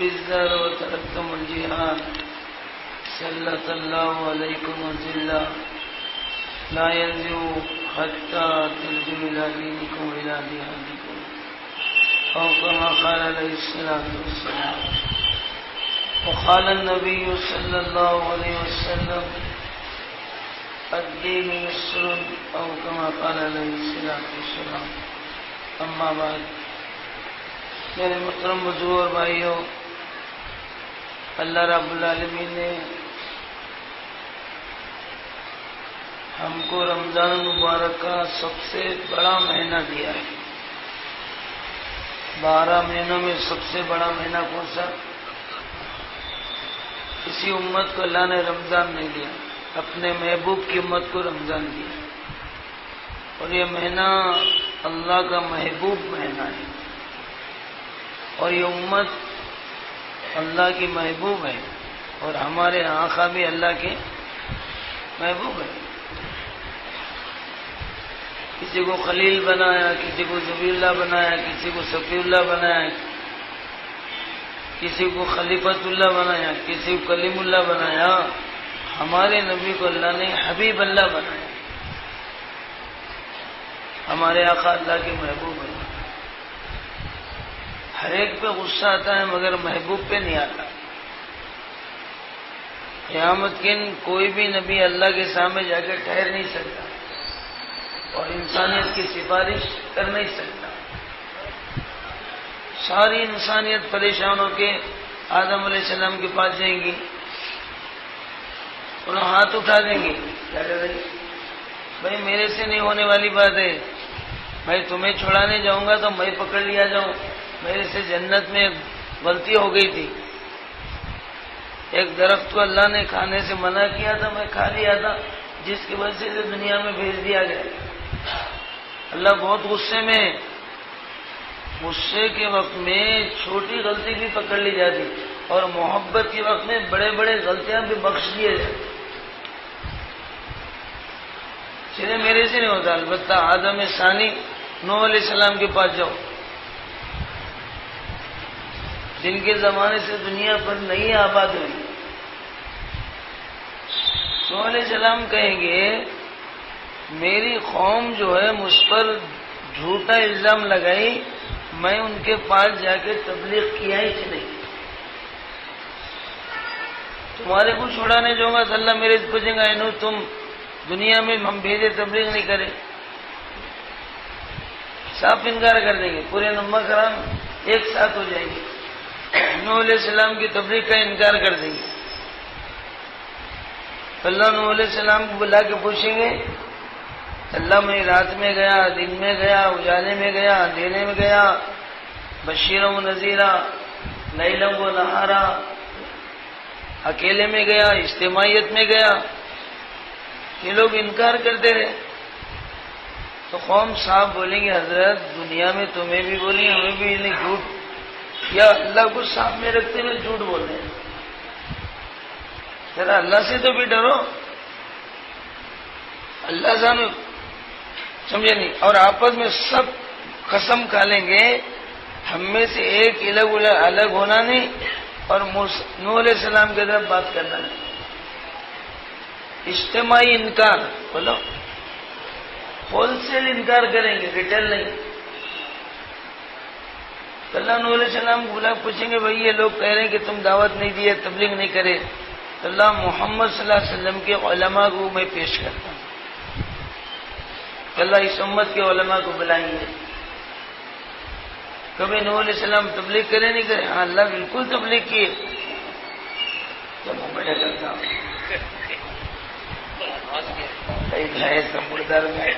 بالزر وتركتم الجهاد سلط الله عليكم وذلا لا ينزع حتى ترجعوا إلى دينكم وإلى جهادكم أو كما قال عليه الصلاة والسلام. وقال النبي صلى الله عليه وسلم الدين يسر أو كما قال عليه الصلاة والسلام. اما بعد، میرے محترم بزرگ اور بھائیوں، اللہ رب العالمین نے ہم کو رمضان المبارک کا سب سے بڑا مہینہ دیا ہے. 12 مہینوں میں سب سے بڑا مہینہ کون سا؟ کسی امت کو اللہ نے رمضان نہیں دیا، اپنے محبوب کی امت کو رمضان دیا. اور یہ مہینہ اللہ کا محبوب مہینہ ہے، اور یہ امت اللہ کی محبوب ہے، اور ہمارے آقا بھی اللہ کے محبوب ہے. کسی کو خلیل بنایا، کسی کو ذبی اللہ بنایا، کسی کو صفی اللہ بنایا، کسی کو خلیفۃ اللہ بنایا، کسی کو کلیم اللہ بنایا. ہمارے نبی کو اللہ نے حبیب اللہ بنایا. ہمارے آقا اللہ کے محبوب ہیں. ہر ایک پہ غصہ آتا ہے مگر محبوب پہ نہیں آتا. قیامت کے دن کوئی بھی نبی اللہ کے سامنے جا کے ٹھہر نہیں سکتا اور انسانیت کی سفارش کر نہیں سکتا. ساری انسانیت پریشان ہو کے آدم علیہ السلام کے پاس جائیں گی، انہیں ہاتھ اٹھا دیں گے. کیا کر رہی؟ بھائی میرے سے نہیں ہونے والی بات ہے، بھائی تمہیں چھڑانے جاؤں گا تو میں پکڑ لیا جاؤں. میرے سے جنت میں غلطی ہو گئی تھی، ایک درخت کو اللہ نے کھانے سے منع کیا تھا، میں کھا لیا تھا، جس کی وجہ سے دنیا میں بھیج دیا گیا. اللہ بہت غصے میں، غصے کے وقت میں چھوٹی غلطی بھی پکڑ لی جاتی اور محبت کے وقت میں بڑے بڑے غلطیاں بھی بخش دیے جاتے. چلے میرے سے نہیں ہوتا، البتہ آدم ثانی نوح علیہ السلام کے پاس جاؤ، جن کے زمانے سے دنیا پر نئی آباد ہوئی. نوح علیہ السلام کہیں گے میری قوم جو ہے مجھ پر جھوٹا الزام لگائی، میں ان کے پاس جا کے تبلیغ کیا ہی نہیں. تمہارے کو چھوڑانے جاؤں گا تو اللہ میرے سے پوچھیں گا انہوں تم دنیا میں ہم بھیجے تبلیغ نہیں کرے. صاف انکار کر دیں گے، پورے نمبر کرام ایک ساتھ ہو جائیں گے. نوح علیہ السلام کی تبلیغ کا انکار کر دیں گے. اللہ نوح علیہ السلام کو بلا کے پوچھیں گے اللہ میں رات میں گیا، دن میں گیا، اجالے میں گیا، اندھیرے میں گیا، بشیروں و نذیرہ، لیلوں و نہارا، اکیلے میں گیا، اجتماعیت میں گیا. یہ لوگ انکار کرتے رہے. تو قوم صاحب بولیں گے حضرت دنیا میں تمہیں بھی بولی ہمیں بھی نہیں، جھوٹ یا اللہ کو سامنے رکھتے ہوئے جھوٹ بول رہے ہیں. ذرا اللہ سے تو بھی ڈرو. اللہ جانو، سمجھے نہیں؟ اور آپس میں سب قسم کھا لیں گے ہم میں سے ایک الگ ہونا نہیں اور نوح علیہ السلام کی طرف بات کرنا نہیں. اجتماعی انکار، بولو ہول سیل انکار کریں گے، ریٹیل نہیں. اللہ نوح علیہ السلام کو بلا پوچھیں گے بھائی یہ لوگ کہہ رہے ہیں کہ تم دعوت نہیں دیے، تبلیغ نہیں کرے. اللہ محمد صلی اللہ علیہ وسلم کے علماء کو میں پیش کرتا ہوں. اللہ اس امت کے علماء کو بلائیں گے. کبھی نوح علیہ السلام تبلیغ کرے نہیں کرے؟ ہاں اللہ بالکل تبلیغ کیے. تو میں بڑا کرتا ہوں مردار میں.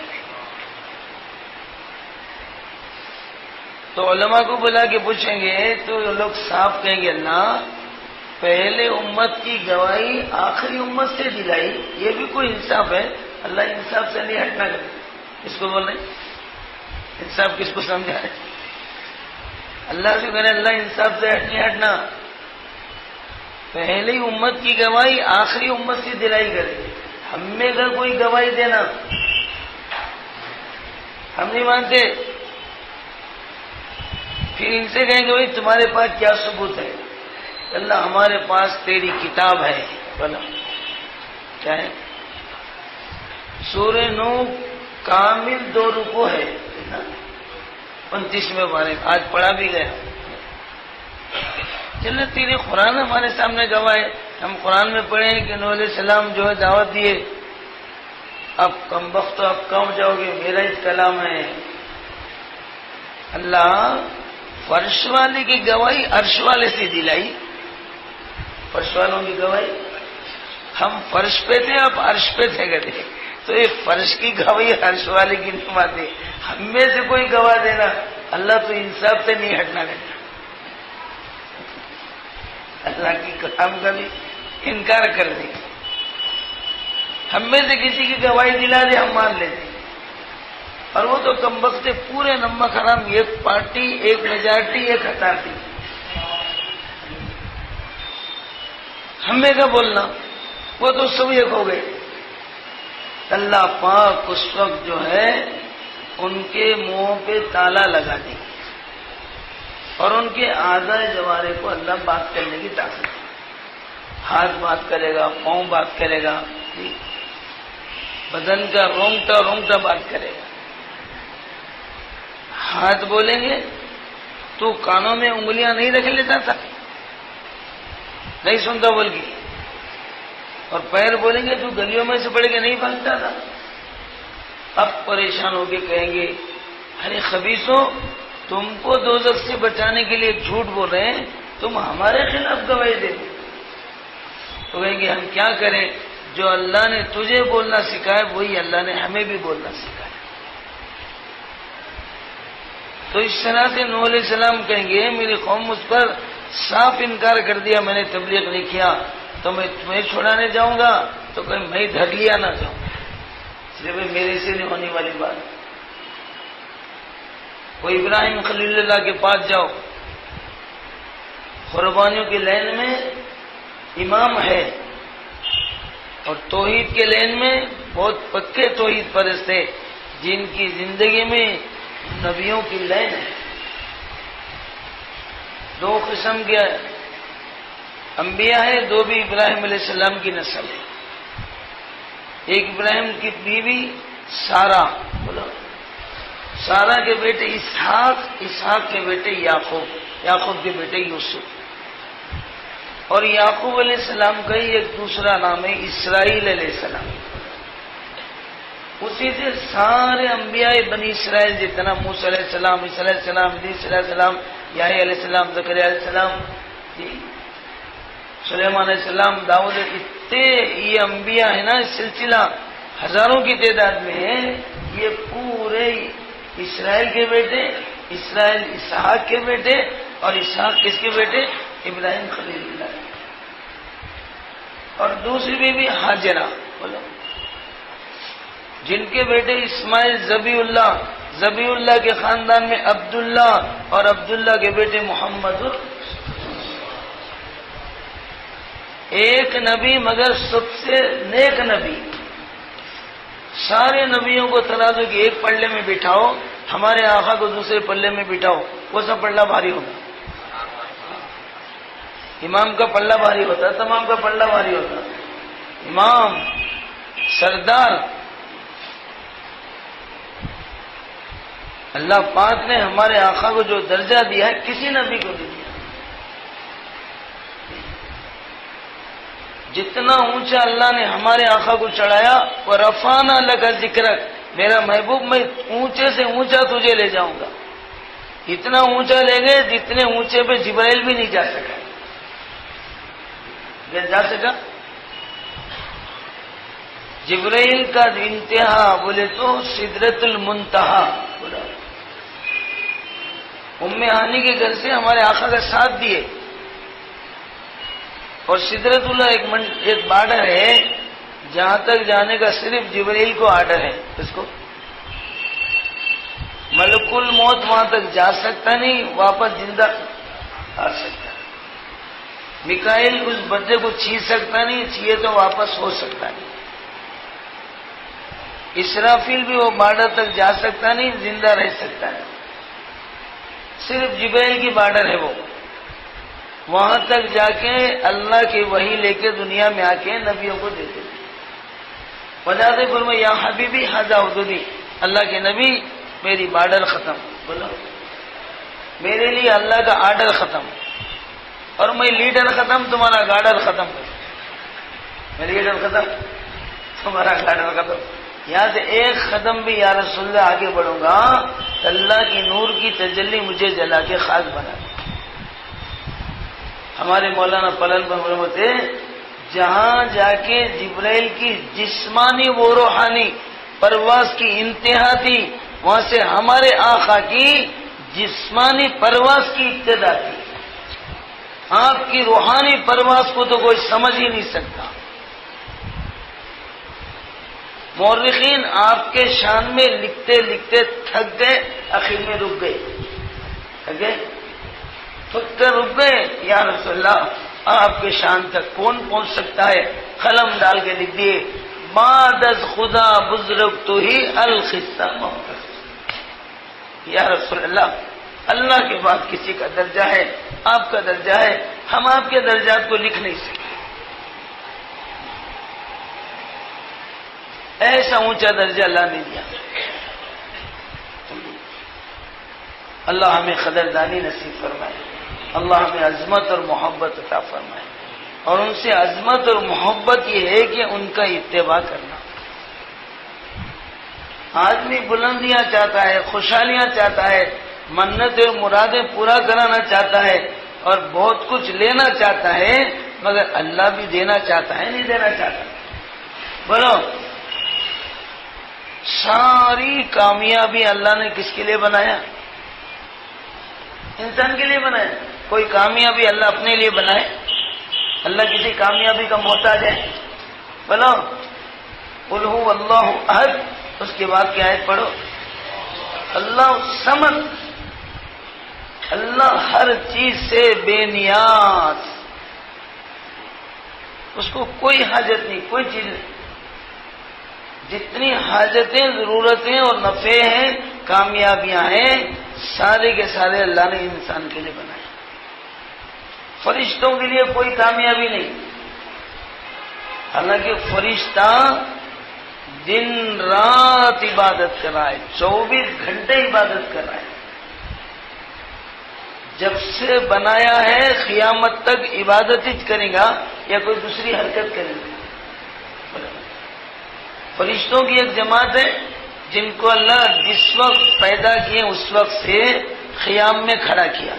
تو علماء کو بلا کے پوچھیں گے تو لوگ صاف کہیں گے اللہ پہلے امت کی گواہی آخری امت سے دلائی، یہ بھی کوئی انصاف ہے؟ اللہ انصاف سے نہیں ہٹنا کرے. اس کو بول رہے انصاف کس کو سمجھا ہے؟ اللہ سے کرے اللہ انصاف سے نہیں ہٹنا. پہلی امت کی گواہی آخری امت سے دلائی کرے. ہم میں اگر کوئی گواہی دینا ہم نہیں مانتے، پھر ان سے کہیں گے بھائی تمہارے پاس کیا ثبوت ہے؟ اللہ ہمارے پاس تیری کتاب ہے. بولا کیا ہے؟ سورہ نوح کامل 2 رکوع ہے 29ویں پارے. آج پڑھا بھی گیا. چلے تیری قرآن ہمارے سامنے گواہ ہے. ہم قرآن میں پڑھے ہیں کہ نوح علیہ السلام جو ہے دعوت دیے. اب کم وقت اب کم جاؤ گے، میرا ہی کلام ہے. اللہ فرش والے کی گواہی عرش والے سے دلائی. فرش والوں کی گواہی، ہم فرش پہ تھے، اب عرش پہ تھے گئے، تو یہ فرش کی گواہی عرش والے کی نہیں مانتے. ہم میں سے کوئی گواہ دینا، اللہ تو انصاف سے نہیں ہٹنا دیتا. اللہ کی کلام کا بھی انکار کر دیں. ہم میں سے کسی کی گواہی دلا دے ہم مان لیتے. اور وہ تو کم وقت پورے نمک حرام، ایک پارٹی، ایک میجارٹی، ایک اتھارٹی. ہمیں کیا بولنا، وہ تو سب ایک ہو گئے. اللہ پاک اس وقت جو ہے ان کے منہوں پہ تالا لگا دے اور ان کے اعضائے جوارے کو اللہ بات کرنے کی طاقت. ہاتھ بات کرے گا، پاؤں بات کرے گا، بدن کا رونگٹا رونگٹا بات کرے گا. ہاتھ بولیں گے تو کانوں میں انگلیاں نہیں رکھ لیتا تھا، نہیں سنتا بول کے. اور پیر بولیں گے تو گلیوں میں سے پڑھ کے نہیں بھاگتا تھا. اب پریشان ہو کے کہیں گے ارے خبیثوں، تم کو دوزخ سے بچانے کے لیے جھوٹ بول رہے ہیں، تم ہمارے خلاف گواہی دے دو. تو کہیں گے ہم کیا کریں، جو اللہ نے تجھے بولنا سکھایا وہی اللہ نے ہمیں بھی بولنا سکھایا. تو اس طرح سے نوح علیہ السلام کہیں گے میری قوم مجھ پر صاف انکار کر دیا، میں نے تبلیغ نہیں کیا، تو میں تمہیں چھوڑانے جاؤں گا تو کہیں میں دھر لیا نہ جاؤں. صرف میرے سے نہیں ہونے والی بات. وہ ابراہیم خلیل اللہ کے پاس جاؤ، قربانیوں کی لین میں امام ہے اور توحید کے لین میں بہت پکے توحید پرست ہے، جن کی زندگی میں نبیوں کی لین ہے. 2 قسم کے انبیاء ہے، 2 بھی ابراہیم علیہ السلام کی نسل ہے. ایک ابراہیم کی بیوی سارا، بولو سارا کے بیٹے اسحاق، اسحاق کے بیٹے یعقوب، یعقوب کے بیٹے یوسف. اور یعقوب علیہ السلام کا ہی ایک دوسرا نام ہے اسرائیل علیہ السلام. اسی سے سارے انبیاء بنی اسرائیل جتنا موسیٰ علیہ السلام، عیسیٰ علیہ السلام، ادریس علیہ السلام، یحییٰ علیہ السلام، زکریا علیہ السلام، سلیمان علیہ السلام، داؤد، اتنے یہ انبیاء ہے نا، سلسلہ ہزاروں کی تعداد میں ہے. یہ پورے اسرائیل کے بیٹے، اسرائیل اسحاق کے بیٹے، اور اسحاق کس کے بیٹے؟ ابراہیم خلیل اللہ. اور دوسری بیوی ہاجرہ، بولو جن کے بیٹے اسماعیل، ذبیح اللہ، ذبیح اللہ کے خاندان میں عبداللہ، اور عبداللہ کے بیٹے محمد. ایک نبی مگر سب سے نیک نبی. سارے نبیوں کو ترازو کی ایک پلڑے میں بٹھاؤ، ہمارے آقا کو دوسرے پلڑے میں بٹھاؤ، وہ سب پلڑا بھاری ہوگا. امام کا پلڑا بھاری ہوتا، تمام کا پلڑا بھاری ہوتا. امام، سردار. اللہ پاک نے ہمارے آقا کو جو درجہ دیا ہے کسی نبی کو نہیں دیا. جتنا اونچا اللہ نے ہمارے آقا کو چڑھایا، وہ رفعنا لک ذکرک، میرا محبوب میں اونچے سے اونچا تجھے لے جاؤں گا. اتنا اونچا لے گئے جتنے اونچے پہ جبرائیل بھی نہیں جا سکا. جا سکا جبرائیل کا انتہا بولے تو سدرۃ المنتہا. بولا ام ہانی کے گھر سے ہمارے آقا کا ساتھ دیے، اور سدرۃ اللہ ایک بارڈر ہے جہاں تک جانے کا صرف جبرائیل کو آرڈر ہے. اس کو ملک الموت وہاں تک جا سکتا نہیں، واپس زندہ آ سکتا. میکائیل اس بچے کو چھین سکتا نہیں، چھیے تو واپس ہو سکتا نہیں. اسرافیل بھی وہ بارڈر تک جا سکتا نہیں، زندہ رہ سکتا نہیں. صرف جبرائیل کی بارڈر ہے وہ. وہاں تک جا کے اللہ کی وحی لے کے دنیا میں آ کے نبیوں کو دیتے تھے. وجاتے فرمایا یا حبیبی ھذا حدودی، اللہ کے نبی میری بارڈر ختم. بولو میرے لیے اللہ کا آرڈر ختم، اور میں لیڈر ختم، تمہارا گارڈر ختم. میں لیڈر ختم، تمہارا گارڈر ختم. یہاں سے ایک قدم بھی یا رسول اللہ آگے بڑھوں گا تو اللہ کی نور کی تجلی مجھے جلا کے خاک بنا دے. ہمارے مولانا پلن پر تھے جہاں جا کے جبرائیل کی جسمانی و روحانی پرواز کی انتہا تھی، وہاں سے ہمارے آقا کی جسمانی پرواز کی ابتدا تھی. آپ کی روحانی پرواز کو تو کوئی سمجھ ہی نہیں سکتا. مورخین آپ کے شان میں لکھتے لکھتے تھک گئے، آخر میں رک گئے. تھک گئے، تھک کر رک گئے. یا رسول اللہ آپ کے شان تک کون پہنچ سکتا ہے؟ قلم ڈال کے لکھ دیے بعد از خدا بزرگ تو ہی القصہ محمد. یا رسول اللہ اللہ کے بعد کسی کا درجہ ہے، آپ کا درجہ ہے، ہم آپ کے درجات کو لکھ نہیں سکتے. ایسا اونچا درجہ اللہ نے دیا. اللہ ہمیں قدردانی نصیب فرمائے، اللہ ہمیں عظمت اور محبت عطا فرمائے. اور ان سے عظمت اور محبت یہ ہے کہ ان کا اتباع کرنا. آدمی بلندیاں چاہتا ہے، خوشحالیاں چاہتا ہے، منتیں اور مرادیں پورا کرانا چاہتا ہے، اور بہت کچھ لینا چاہتا ہے، مگر اللہ بھی دینا چاہتا ہے نہیں دینا چاہتا. بولو ساری کامیابی اللہ نے کس کے لیے بنایا؟ انسان کے لیے بنایا. کوئی کامیابی اللہ اپنے لیے بنائے؟ اللہ کسی کامیابی کا محتاج ہے؟ بولو قل هو اللہ احد. اس کے بعد کیا آیت پڑھو؟ اللہ الصمد. اللہ ہر چیز سے بے نیاز، اس کو کوئی حاجت نہیں، کوئی چیز نہیں. جتنی حاجتیں، ضرورتیں اور نفع ہیں، کامیابیاں ہیں، سارے کے سارے اللہ نے انسان کے لیے بنائے. فرشتوں کے لیے کوئی کامیابی نہیں. حالانکہ فرشتہ دن رات عبادت کر رہا ہے، 24 گھنٹے عبادت کر رہا ہے. جب سے بنایا ہے قیامت تک عبادت ہی کرے گا یا کوئی دوسری حرکت کرے گا؟ فرشتوں کی ایک جماعت ہے جن کو اللہ جس وقت پیدا کیے اس وقت سے قیام میں کھڑا کیا.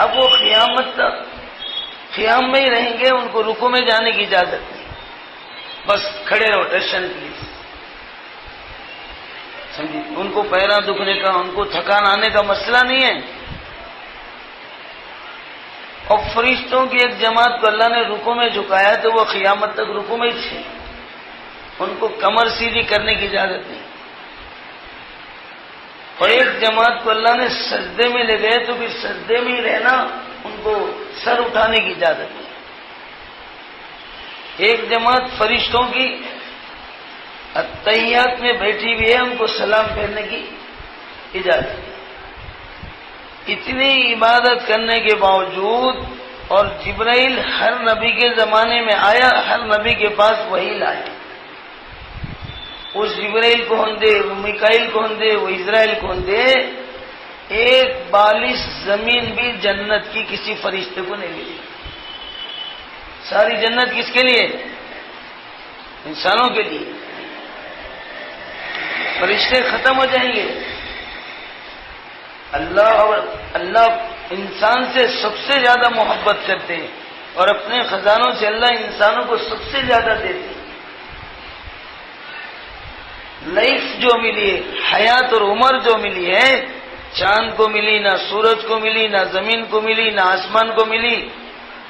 اب وہ قیامت تک قیام میں ہی رہیں گے، ان کو رکوع میں جانے کی اجازت نہیں. بس کھڑے رہو ٹیشن پلیز. سمجھے؟ ان کو پیرا دکھنے کا، ان کو تھکان آنے کا مسئلہ نہیں ہے. اور فرشتوں کی ایک جماعت کو اللہ نے رکوع میں جھکایا تو وہ قیامت تک رکوع میں ہی تھے. ان کو کمر سیدھی کرنے کی اجازت نہیں. اور ایک جماعت کو اللہ نے سجدے میں لے گئے تو پھر سجدے میں ہی رہنا، ان کو سر اٹھانے کی اجازت نہیں. ایک جماعت فرشتوں کی اتحیات میں بیٹھی ہوئی ہے، ان کو سلام پھیرنے کی اجازت نہیں. اتنی عبادت کرنے کے باوجود، اور جبرائیل ہر نبی کے زمانے میں آیا، ہر نبی کے پاس وحی لایا. اس جبرائیل کو ہم دے، وہ میکائیل کو ہم دے، وہ اسرائیل کو ہم دے، ایک بالش زمین بھی جنت کی کسی فرشتے کو نہیں ملی. ساری جنت کس کے لیے؟ انسانوں کے لیے. فرشتے ختم ہو جائیں گے. اللہ انسان سے سب سے زیادہ محبت کرتے ہیں، اور اپنے خزانوں سے اللہ انسانوں کو سب سے زیادہ دیتے ہیں. لائف جو ملی ہے، حیات اور عمر جو ملی ہے، چاند کو ملی نہ، سورج کو ملی نہ، زمین کو ملی نہ، آسمان کو ملی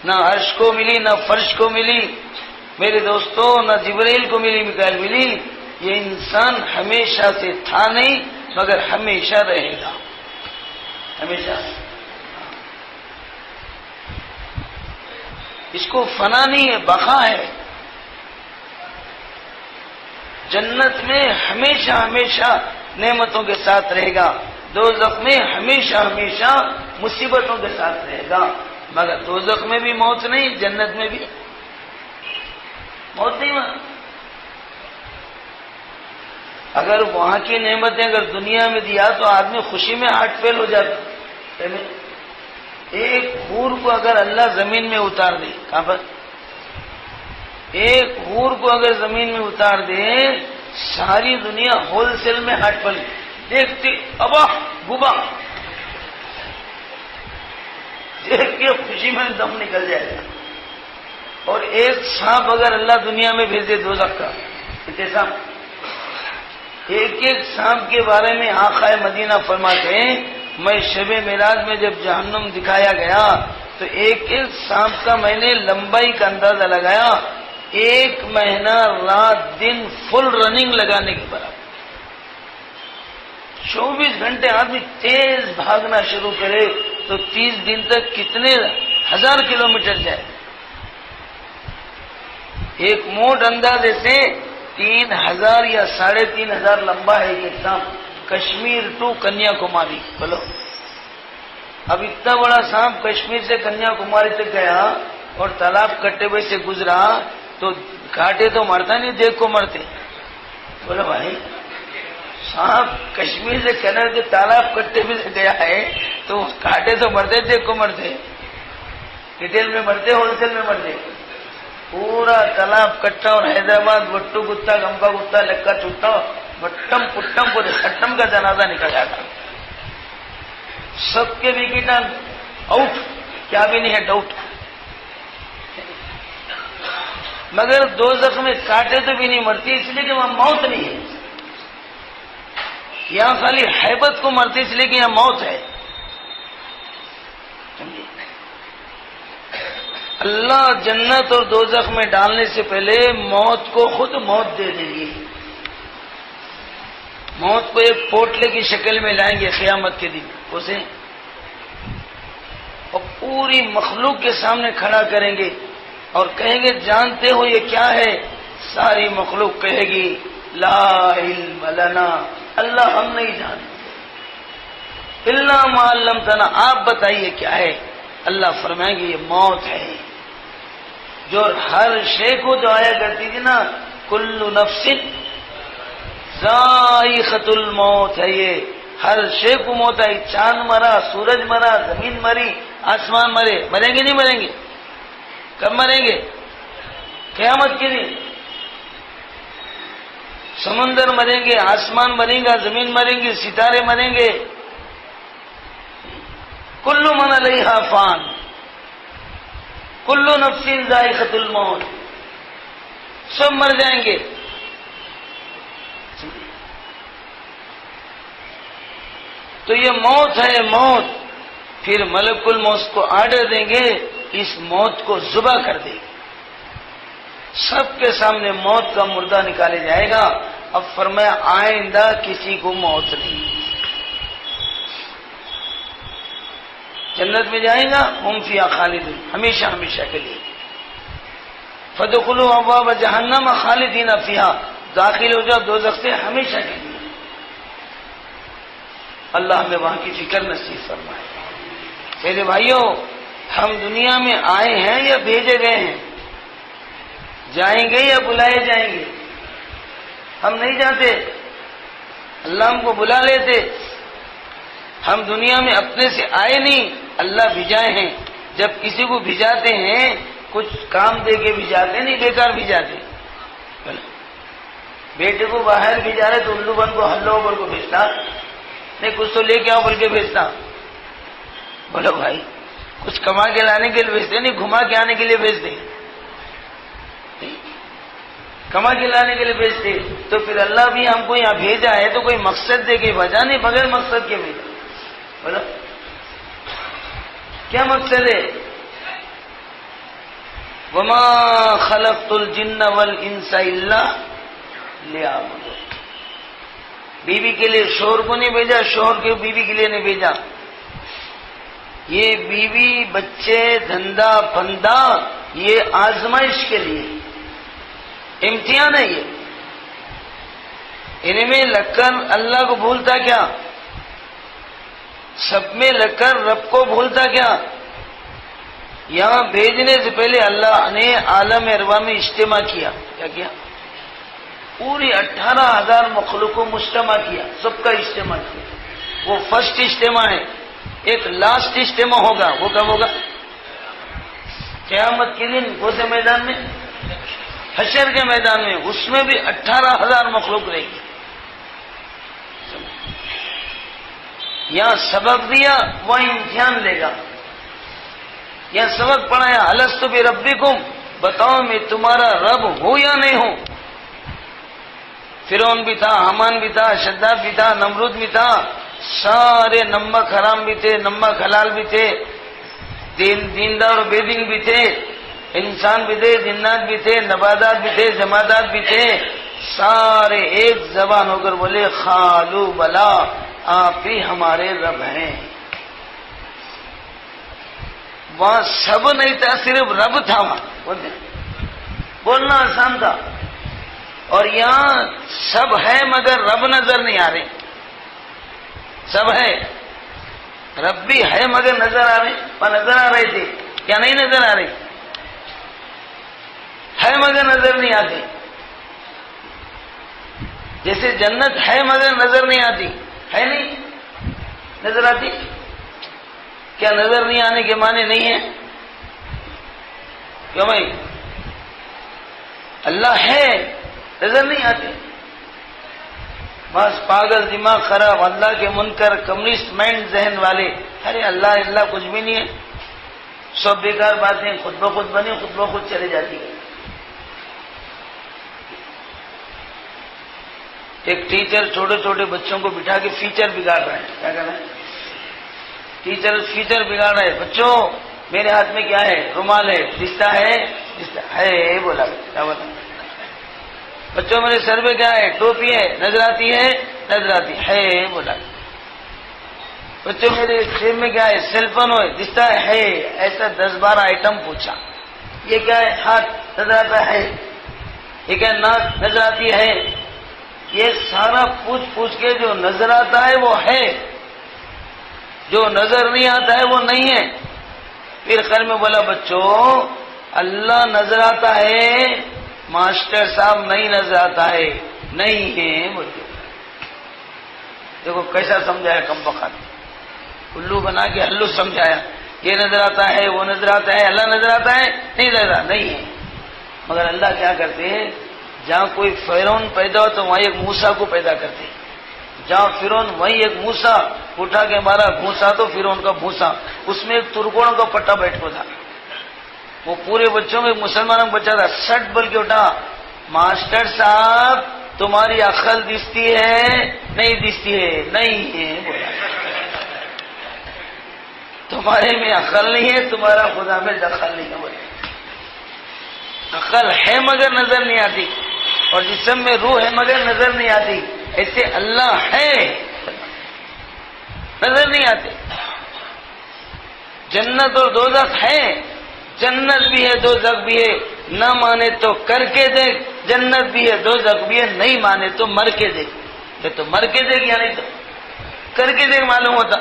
نہ، عرش کو ملی نہ، فرش کو ملی میرے دوستوں، نہ جبرائیل کو ملی، میکائیل ملی. یہ انسان ہمیشہ سے تھا نہیں، مگر ہمیشہ رہے گا. ہمیشہ. اس کو فنا نہیں ہے، بقا ہے. جنت میں ہمیشہ ہمیشہ نعمتوں کے ساتھ رہے گا، دوزخ میں ہمیشہ ہمیشہ مصیبتوں کے ساتھ رہے گا، مگر دوزخ میں بھی موت نہیں، جنت میں بھی موت نہیں وہاں۔ اگر وہاں کی نعمتیں اگر دنیا میں دیا تو آدمی خوشی میں ہارٹ فیل ہو جاتا۔ ایک حور کو اگر اللہ زمین میں اتار دے، کہاں پر؟ ایک حور کو اگر زمین میں اتار دے، ساری دنیا ہول سیل میں ہارٹ فیل دیکھتی، ابا گبا دیکھ کے خوشی میں دم نکل جائے گا۔ اور ایک سانپ اگر اللہ دنیا میں بھیج دے دوزخ کا، اتنے سانپ، ایک ایک سانپ کے بارے میں آقا مدینہ فرماتے ہیں، میں شب معراج میں جب جہنم دکھایا گیا تو ایک ایک سانپ کا میں نے لمبائی کا اندازہ لگایا، 1 مہینہ رات دن فل رننگ لگانے کے برابر۔ 24 گھنٹے آدمی تیز بھاگنا شروع کرے تو 30 دن تک کتنے 1000 کلومیٹر جائے۔ ایک موٹ اندازے سے 3000 یا 3500 لمبا ہے ایک سانپ، کشمیر ٹو کنیا کماری۔ بولو، اب اتنا بڑا سانپ کشمیر سے کنیا کماری تک گیا اور تالاب کٹے ہوئے سے گزرا تو کاٹے تو مرتا نہیں، دیکھ کو مرتے۔ بولو بھائی، سانپ کشمیر سے کنر کے تالاب کٹے ہوئے سے گیا ہے تو کاٹے تو مرتے، دیکھ کو مرتے، ریٹیل میں مرتے، ہول سیل میں مرتے۔ پورا تالاب کٹا اور حیدرآباد وٹو گتا، گمپا گتا، لکا چٹا، بٹم پٹم پورے سٹم کا جنازہ نکل جاتا، سب کے وکٹ آؤٹ، کیا بھی نہیں ہے ڈاؤٹ۔ مگر دوزخ میں کاٹے تو بھی نہیں مرتی، اس لیے کہ وہاں موت نہیں ہے۔ یہاں خالی ہیبت کو مرتی اس لیے کہ یہاں موت ہے۔ اللہ جنت اور دوزخ میں ڈالنے سے پہلے موت کو خود موت دے دیں گے، موت کو ایک پوٹلے کی شکل میں لائیں گے قیامت کے دن اسے، اور پوری مخلوق کے سامنے کھڑا کریں گے اور کہیں گے جانتے ہو یہ کیا ہے؟ ساری مخلوق کہے گی لا علم لنا، اللہ ہم نہیں جانتے، الا ما علمتنا، آپ بتائیے کیا ہے؟ اللہ فرمائیں گے یہ موت ہے، جو ہر شے کو جو آیا کرتی تھی نا، کل نفس ذائقۃ الموت ہے، یہ ہر شے کو موت آئی، چاند مرا، سورج مرا، زمین مری، آسمان مرے، مریں گے نہیں مریں گے؟ کب مریں گے؟ قیامت کے دن۔ سمندر مریں گے، آسمان مریں گا، زمین مریں گی، ستارے مریں گے، کل من علیہا فان، کل نفس ذائقۃ الموت، سب مر جائیں گے۔ تو یہ موت ہے، موت۔ پھر ملک الموت کو آرڈر دیں گے، اس موت کو ذبح کر دے گی، سب کے سامنے موت کا مردہ نکالے جائے گا۔ اب فرمایا آئندہ کسی کو موت نہیں، جنت میں جائیں گا، ہم فیہا خالدون، ہمیشہ ہمیشہ کے لیے۔ فادخلوا ابواب جہنم خالدین فیہا، داخل ہو جاؤ دوزخ سے ہمیشہ کے لیے۔ اللہ ہمیں وہاں کی فکر نصیب فرمائے۔ میرے بھائیوں، ہم دنیا میں آئے ہیں یا بھیجے گئے ہیں؟ جائیں گے یا بلائے جائیں گے؟ ہم نہیں جاتے، اللہ ہم کو بلا لیتے۔ ہم دنیا میں اپنے سے آئے نہیں، اللہ بھیجائے ہیں۔ جب کسی کو بھیجاتے ہیں کچھ کام دے کے بھیجاتے نہیں، بیکار بھیجاتے۔ بیٹے کو باہر بھیجا رہے تو الو بن کو ہلو بول کو بھیجتا نہیں، کچھ تو لے کے آؤ بول کے بھیجتا۔ بولو بھائی، کچھ کما کے لانے کے لیے بھیجتے نہیں، گھما کے آنے کے لیے بھیجتے، کما کے لانے کے لیے بھیجتے۔ تو پھر اللہ بھی ہم کو یہاں بھیجا ہے تو کوئی مقصد دے کے بھیجا نہیں، بغیر مقصد کے بھیجا۔ بولو کیا مقصد ہے؟ وما خلقت الجن والانس الا لیعبدون، بیوی کے لیے شوہر کو نہیں بھیجا، شوہر کے بیوی کے لیے نہیں بھیجا۔ یہ بیوی بچے دھندا پھندا یہ آزمائش کے لیے، امتحان ہے یہ۔ ان میں لگ کر اللہ کو بھولتا کیا؟ سب میں لگ کر رب کو بھولتا کیا؟ یہاں بھیجنے سے پہلے اللہ نے عالم ارواح میں اجتماع کیا. کیا کیا؟ پوری 18,000 مخلوق کو مجتمع کیا، سب کا اجتماع کیا. وہ فرسٹ اجتماع ہے. ایک لاسٹ اجتماع ہوگا، وہ کب ہوگا؟ قیامت کے دن. کون سے میدان میں؟ حشر کے میدان میں. اس میں بھی 18,000 مخلوق رہے گی. یہاں سبق دیا، وہاں امتحان لے گا. یہاں سبق پڑھایا، الست بربکم، بتاؤ میں تمہارا رب ہوں یا نہیں ہوں. فرعون بھی تھا، حامان بھی تھا، شداد بھی تھا، نمرود بھی تھا. سارے نمک حرام بھی تھے، نمک حلال بھی تھے، دیندار اور بے دین بھی تھے، انسان بھی تھے، جنات بھی تھے، نباتات بھی تھے، جمادات بھی تھے. سارے ایک زبان ہو کر بولے خالو بلا، آپ ہی ہمارے رب ہیں. وہاں سب نہیں تھا، صرف رب تھا. وہاں بولنا آسان تھا. اور یہاں سب ہے مگر رب نظر نہیں آ رہے. سب ہے، رب بھی ہے مگر نظر آ رہے. نظر آ رہے تھے کیا نہیں نظر آ رہے؟ ہے مگر نظر نہیں آتے. جیسے جنت ہے مگر نظر نہیں آتی. ہے نہیں نظر آتی. کیا نظر نہیں آنے کے معنی نہیں ہے؟ کیوں بھائی؟ اللہ ہے، نظر نہیں آتے. بس پاگل، دماغ خراب، اللہ کے منکر، کمیونسٹ مائنڈ ذہن والے. ارے اللہ اللہ کچھ بھی نہیں ہے، سب بیکار باتیں، خود بخود بنی، خود بخود چلے جاتی ہے. ایک ٹیچر چھوٹے چھوٹے بچوں کو بٹھا کے فیچر بگاڑ رہا ہے. کیا کر رہا ہے؟ ٹیچر فیچر بگاڑ رہا ہے. بچوں میرے ہاتھ میں کیا ہے؟ رومال ہے. دستا ہے بولا. کیا بولا؟ بچوں میرے سر میں کیا ہے؟ ٹوپی ہے. نظر آتی ہے؟ نظر آتی ہے بولا. بچوں میرے جیب میں کیا ہے؟ سیل فون ہے. دستا ہے. ایسا 10-12 آئٹم پوچھا. یہ کیا ہے؟ ہاتھ. نظر آتا ہے. یہ کیا؟ ناک. نظر آتی ہے. یہ سارا پوچھ کے جو نظر آتا ہے وہ ہے، جو نظر نہیں آتا ہے وہ نہیں ہے. پھر خیر میں بولا بچوں اللہ نظر آتا ہے، ماسٹر صاحب نہیں نظر آتا ہے. نہیں ہے بولتے. دیکھو کیسا سمجھایا کم بخت، الو بنا کے ہلو سمجھایا. یہ نظر آتا ہے، وہ نظر آتا ہے. اللہ نظر آتا ہے؟ نہیں نظر نہیں ہے. مگر اللہ کیا کرتے ہیں؟ جہاں کوئی فرعون پیدا ہو تو وہاں ایک موسیٰ کو پیدا کرتے. جہاں فرعون وہیں ایک موسیٰ اٹھا کے مارا گھوسا تو فرعون کا بھوسا. اس میں ایک ترکوڑوں کا پٹا بیٹھا تھا. وہ پورے بچوں میں مسلمانوں کو بچا تھا. سٹ بول کے اٹھا، ماسٹر صاحب تمہاری عقل دستی ہے؟ نہیں دستی ہے. نہیں ہے بولا. تمہارے میں عقل نہیں ہے، تمہارا خدا میں دخل نہیں ہے بولے. عقل ہے مگر نظر نہیں آتی، اور جسم میں روح ہے مگر نظر نہیں آتی. ایسے اللہ ہے، نظر نہیں آتے. جنت اور دوزخ ہے. جنت بھی ہے، دوزخ بھی ہے. نہ مانے تو کر کے دیکھ. جنت بھی ہے، دوزخ بھی ہے. نہیں مانے تو مر کے دیکھ. یہ تو مر کے دیکھ، یا نہیں تو کر کے دیکھ معلوم ہوتا.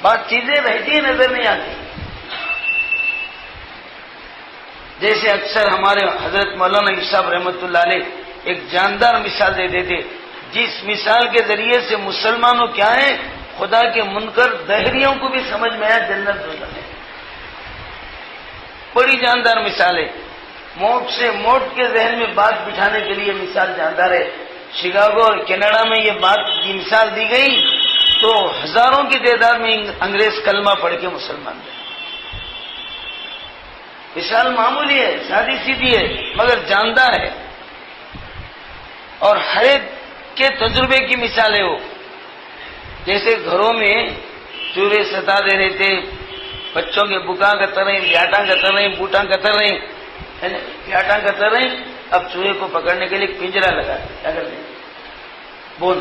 بات چیزیں رہتی ہیں، نظر نہیں آتی. جیسے اکثر ہمارے حضرت مولانا صاحب رحمۃ اللہ علیہ ایک جاندار مثال دیتے تھے، جس مثال کے ذریعے سے مسلمانوں کیا ہے، خدا کے منکر دہریوں کو بھی سمجھ میں آیا جنت دوزخ ہے. بڑی جاندار مثال ہے. موٹ سے موٹ کے ذہن میں بات بٹھانے کے لیے مثال جاندار ہے. شکاگو اور کینیڈا میں یہ مثال دی گئی تو ہزاروں کی تعداد میں انگریز کلمہ پڑھ کے مسلمان تھے. مثال معمولی ہے، سادی سیدھی ہے، مگر جاندار ہے. اور ہر ایک کے تجربے کی مثال ہے وہ. جیسے گھروں میں چورے ستا دے رہے تھے، بچوں کے بکا کتر رہے، بیاٹاں کتر رہے، بوٹاں کتر رہے، بیاٹاں کتر رہے. اب چوہے کو پکڑنے کے لیے پنجرا لگا. کیا کرتے ہیں؟ بون.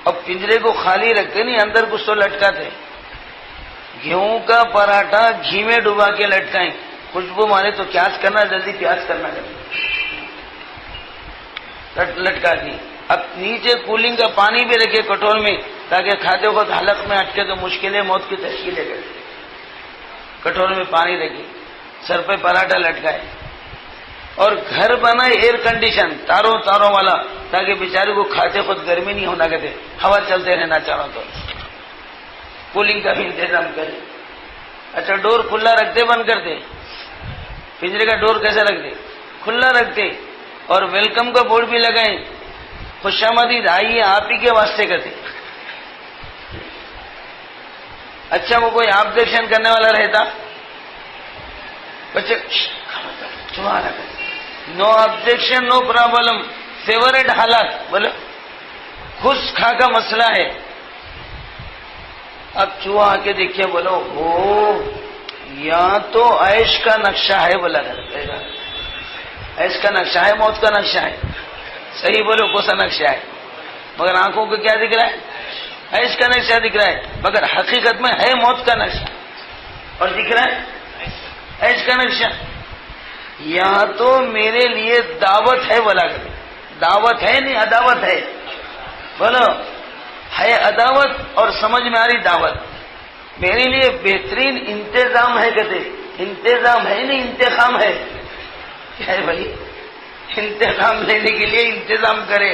اب پنجرے کو خالی رکھتے نہیں، اندر کچھ تو لٹکاتے. گیہوں کا پراٹھا گھی میں ڈبا کے لٹکائیں، خوشبو مارے تو پیاز کرنا، جلدی پیاز کرنا لٹکا دی. اب نیچے کولنگ کا پانی بھی رکھے کٹور میں تاکہ کھاتے وقت حلق میں اٹکے تو مشکلیں موت کی تشکیلیں کرتے. کٹور میں پانی رکھے, سر پہ پراٹھا لٹکائے, اور گھر بنائے ایئر کنڈیشن تاروں والا تاکہ بیچارے کو کھاتے خود گرمی نہیں ہونا کرتے, ہوا چلتے رہنا چاہوں تو کولنگ کا بھی انتظام کرے. اچھا ڈور کھلا رکھتے بند کرتے؟ پنجرے کا ڈور کیسا رکھتے؟ کھلا رکھتے, اور ویلکم کا بورڈ بھی لگائیں, خوش آمدید آئیے آپ ہی کے واسطے کرتے. اچھا وہ کوئی آبجیکشن کرنے والا رہتا؟ بچے no objection no problem, favourite حالات بولو خوش کھا کا مسئلہ ہے. اب چوہا آ کے دیکھیے, بولو ہو یا تو عیش کا نقشہ ہے, بولا کرے گا عیش کا نقشہ ہے, موت کا نقشہ ہے. صحیح بولو کون سا نقشہ ہے؟ مگر آنکھوں کو کیا دکھ رہا ہے؟ عیش کا نقشہ دکھ رہا ہے, مگر حقیقت میں ہے موت کا نقشہ, اور دکھ رہا ہے عیش کا نقشہ. یہاں تو میرے لیے دعوت ہے, بولا کرے دعوت ہے نہیں عداوت ہے. بولو ہے عداوت اور سمجھ میں آ رہی دعوت. میرے لیے بہترین انتظام ہے, کہتے انتظام ہے نہیں انتخاب ہے. کیا ہے بھائی؟ انتخاب لینے کے لیے انتظام کرے.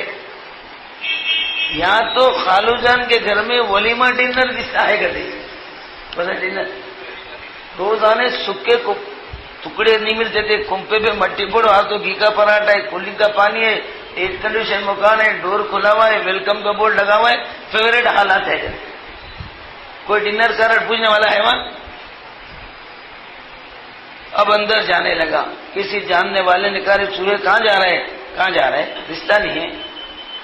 یہاں تو خالو جان کے گھر میں ولیمہ ڈنر دکھتا ہے, کہتے بولے ڈنر روزانے سکے کو ٹکڑے نہیں ملتے تھے, کنپے پہ مٹی پڑو, ہاں تو گھی کا پراٹھا ہے, کولنگ کا پانی ہے, ایئر کنڈیشن مکان ہے, ڈور کھلا ہوا ہے, ویلکم کا بورڈ لگا ہوا ہے, فیوریٹ حالات ہے. کوئی ڈنر کارڈ پوچھنے والا ہے وہاں؟ اب اندر جانے لگا, کسی جاننے والے نے کہا چوہے کہاں جا رہے ہیں؟ کہاں جا رہے ہیں؟ رشتہ نہیں ہے.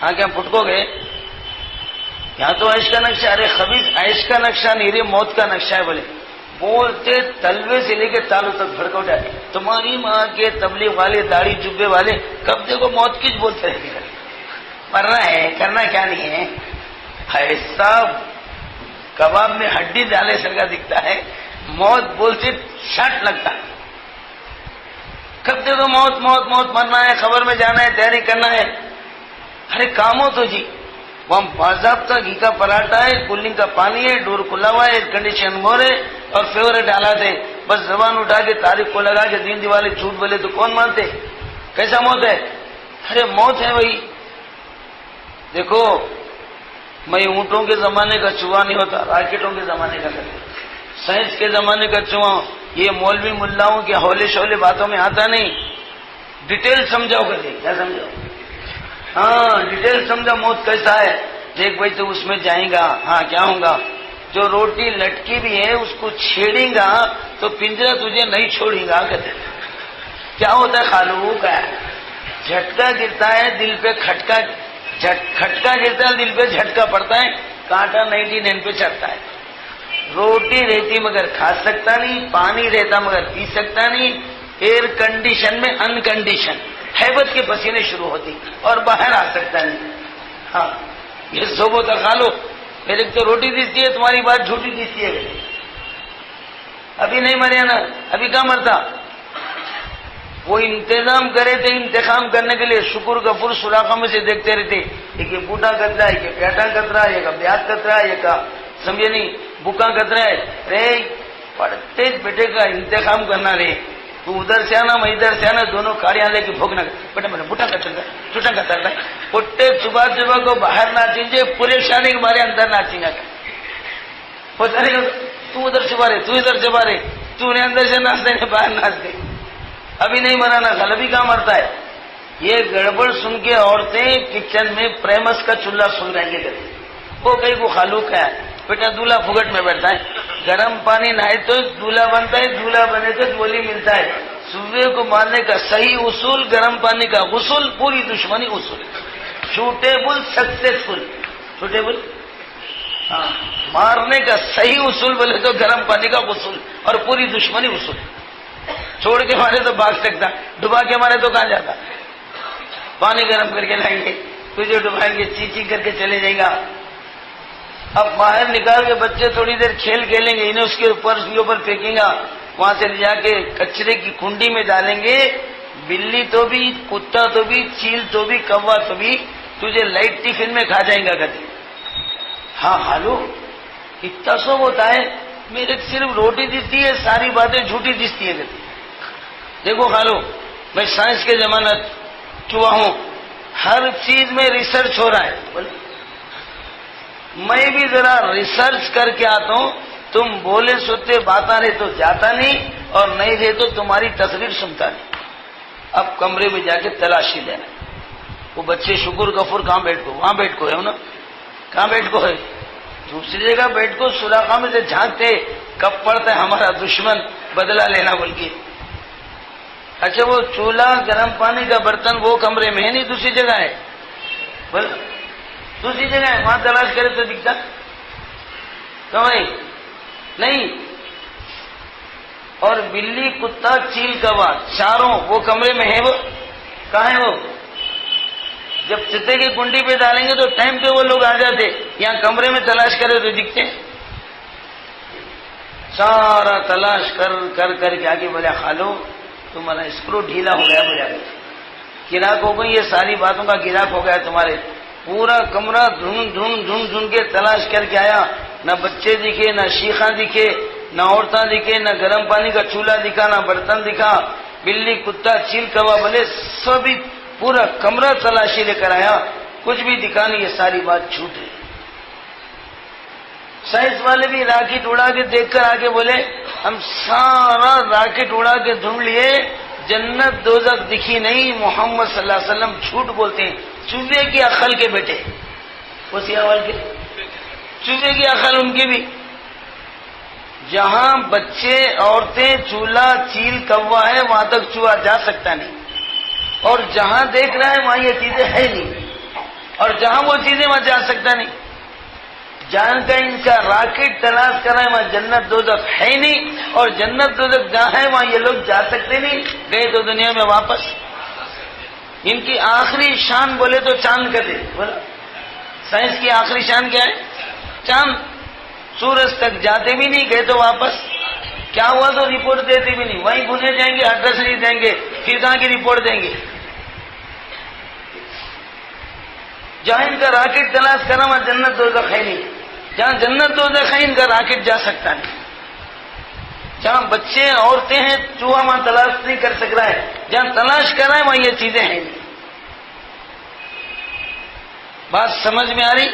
ہاں کیا پھٹکو گئے؟ یہاں تو عیش کا نقشہ. ارے خبیث عیش کا نقشہ نہیں رے, موت کا نقشہ ہے. بولے بولتے تلوے سے لے کے تالوں تک بھڑکا اٹھا, تمہاری ماں کے تبلیغ والے داڑھی جبے والے کب دیکھو موت کی بولتے رہتے ہیں. مرنا ہے, کرنا کیا نہیں ہے. ایسا کباب میں ہڈی ڈالے سر کا دکھتا ہے, موت بولتے شٹ لگتا ہے. کب دیکھو موت موت موت, مرنا ہے, خبر میں جانا ہے, تیاری کرنا ہے. ارے کام ہو تو جی, وہاں باضابطہ گھی کا پراٹھا ہے, کولنگ کا پانی ہے, ڈور کھلا ہوا ہے, ایئر کنڈیشن مور ہے, اور فیوریٹ حالات ہے. بس زبان اٹھا کے تاریخ کو لگا کے دین دیوالے جھوٹ بولے تو کون مانتے؟ کیسا موت ہے؟ ارے موت ہے بھائی. دیکھو میں اونٹوں کے زمانے کا چوہا نہیں ہوتا, راکٹوں کے زمانے کا کرتے, سائنس کے زمانے کا چوہا. یہ مولوی ملاؤں کے حولے شولے باتوں میں آتا نہیں. ڈیٹیل سمجھاؤ کرتے. کیا سمجھاؤ؟ ہاں ڈیٹیل سمجھا موت کیسا ہے. دیکھ بھائی تو اس میں جائیں گا, ہاں کیا ہوں گا, جو روٹی لٹکی بھی ہے اس کو چھیڑیں گا تو پنجرا تجھے نہیں چھوڑیں گا. کہتے کیا ہوتا ہے خالو کا جھٹکا گرتا ہے دل پہ, کھٹکا گرتا ہے دل پہ, جھٹکا پڑتا ہے, کانٹا 99 پہ چڑھتا ہے. روٹی رہتی مگر کھا سکتا نہیں, پانی رہتا مگر پی سکتا نہیں, ایئر کنڈیشن میں انکنڈیشن, ہیبت کے پسینے شروع ہوتی اور باہر آ سکتا نہیں. ہاں یہ صوبوں تک کھا لو, میرے تو روٹی دیتی ہے, تمہاری بات جھوٹی دیتی ہے. ابھی نہیں مریا نا, ابھی کہاں مرتا. وہ انتظام کرے تھے انتخاب کرنے کے لیے, شکر غفور سلاخوں میں سے دیکھتے رہتے, ایک یہ بوٹا کترا ہے, ایک پیاٹا کترا ہے, ایک بیات کترا ہے, ایک سمجھے نہیں بکا کترا ہے. رے پڑھتے بیٹے کا انتخاب کرنا رے, تو ادھر سے آنا میں ادھر سے آنا, دونوں کاڑیاں لے کے بھوکنا. بیٹا میں نے بوٹا کتر رہا ہے, ٹوٹا کتر رہا ہے. پٹے صبح کو باہر ناچیں گے, پورے شادی کے بارے اندر ناچیں گا. تو ادھر چھپا رہے, تو ادھر چھپا رہے, تو نے اندر سے ناچ دے باہر ناچ دے. ابھی نہیں مرانا, غلبی کہاں مرتا ہے. یہ گڑبڑ سن کے عورتیں کچن میں پریمس کا چولہا سن رہیں گے کرتی. وہ کہیں کو خالوق ہے, بیٹا دولہا پھگٹ میں بیٹھتا ہے, گرم پانی نہائے تو دولہا بنتا ہے, دولہا بنے تو گولی ملتا ہے. صوبے کو مارنے کا صحیح اصول گرم پانی کا غسل, پوری دشمنی اصول. سوٹیبل سکسیسفل, سوٹیبل ہاں, مارنے کا صحیح اصول بولے تو گرم پانی کا غسل اور پوری دشمنی اصول. چھوڑ کے مارے تو بھاگ سکتا, ڈبا کے مارے تو کہاں جاتا. پانی گرم کر کے لائیں گے, تجھے ڈبائیں گے, چی کر کے چلے جائے گا. اب باہر نکال کے بچے تھوڑی دیر کھیل کھیلیں گے, انہیں اس کے اوپر پھینکیں گا, وہاں سے لے جا کے کچرے کی کنڈی میں ڈالیں گے. بلی تو بھی, کتا تو بھی, چیل تو بھی, کوا تو بھی, تجھے لائٹ ٹفن میں کھا جائیں گا کہتے. ہاں خالو اتنا سب ہوتا ہے, میرے صرف روٹی دستی ہے, ساری باتیں جھوٹی دستی ہے کہتے. دیکھو خالو میں سائنس کے زمانہ چوا ہوں, ہر چیز میں ریسرچ ہو رہا ہے. میں بھی ذرا ریسرچ کر کے آتا ہوں, تم بولے سوتے باتا رہے تو جاتا نہیں, اور نہیں رہے تو تمہاری تقریر سنتا نہیں. اب کمرے میں جا کے تلاشی لینا. وہ بچے شکر غفور کہاں بیٹھ کو, وہاں بیٹھ کو ہے نا, کہاں بیٹھ کو ہے, دوسری جگہ بیٹھ کو سوراخا میں سے جھانکتے کب پڑتا ہے ہمارا دشمن بدلہ لینا بول کے. اچھا وہ چولہا گرم پانی کا برتن وہ کمرے میں ہے نہیں, دوسری جگہ ہے, بول دوسری جگہ ہے, وہاں تلاش کرے تو دکھتا کہیں نہیں. اور بلی کتا چیل کوا چاروں وہ کمرے میں ہے, وہ کہاں ہے, وہ جب چتے کی کنڈی پہ ڈالیں گے تو ٹائم پہ وہ لوگ آ جاتے, یہاں کمرے میں تلاش کرے تو دکھتے. سارا تلاش کر کر کر کے آگے بولے خالو تمہارا اسکرو ڈھیلا ہو گیا, بولے گراک ہو گئی, یہ ساری باتوں کا گراک ہو گیا تمہارے. پورا کمرہ ڈھونڈ ڈھونڈ ڈھونڈ ڈھونڈ کے تلاش کر کے آیا, نہ بچے دکھے, نہ شیخاں دکھے, نہ عورتیں دکھے, نہ گرم پانی کا چولہا دکھا, نہ برتن دکھا. بلی کتا چیل کوا بولے سبھی پورا کمرہ تلاشی لے کر آیا, کچھ بھی دکھا نہیں, یہ ساری بات جھوٹ ہے. سائنس والے بھی راکٹ اڑا کے دیکھ کر آگے بولے ہم سارا راکٹ اڑا کے ڈھونڈ لیے, جنت دوزخ دکھی نہیں. محمد صلی اللہ علیہ وسلم جھوٹ بولتے ہیں, چوہے کی عقل کے بیٹے, وہ سیاوال کے چوہے کی عقل ان کی بھی. جہاں بچے عورتیں چولہا چیل کوا ہے وہاں تک چوہا جا سکتا نہیں, اور جہاں دیکھ رہا ہے وہاں یہ چیزیں ہے نہیں, اور جہاں وہ چیزیں وہاں جا سکتا نہیں. جان کا ان کا راکٹ تلاش کر رہا ہے وہاں جنت دوزخ ہے نہیں, اور جنت دوزخ جہاں ہے وہاں یہ لوگ جا سکتے نہیں, گئے تو دنیا میں واپس. ان کی آخری شان بولے تو چاند کا دے, بولا سائنس کی آخری شان کیا ہے, چاند. سورج تک جاتے بھی نہیں, گئے تو واپس. کیا ہوا تو رپورٹ دیتے بھی نہیں, وہیں بھولے جائیں گے, ایڈریس نہیں دیں گے, پھر کہاں کی رپورٹ دیں گے. جہاں ان کا راکٹ تلاش کرنا وہاں جنت دوزخ ہے نہیں, جہاں جنت دوزخ ہے ان کا راکٹ جا سکتا نہیں. جہاں بچے عورتیں ہیں چوہا وہاں تلاش نہیں کر سک رہا ہے, جہاں تلاش کر رہا ہے وہاں یہ چیزیں ہیں نہیں. بات سمجھ میں آ رہی؟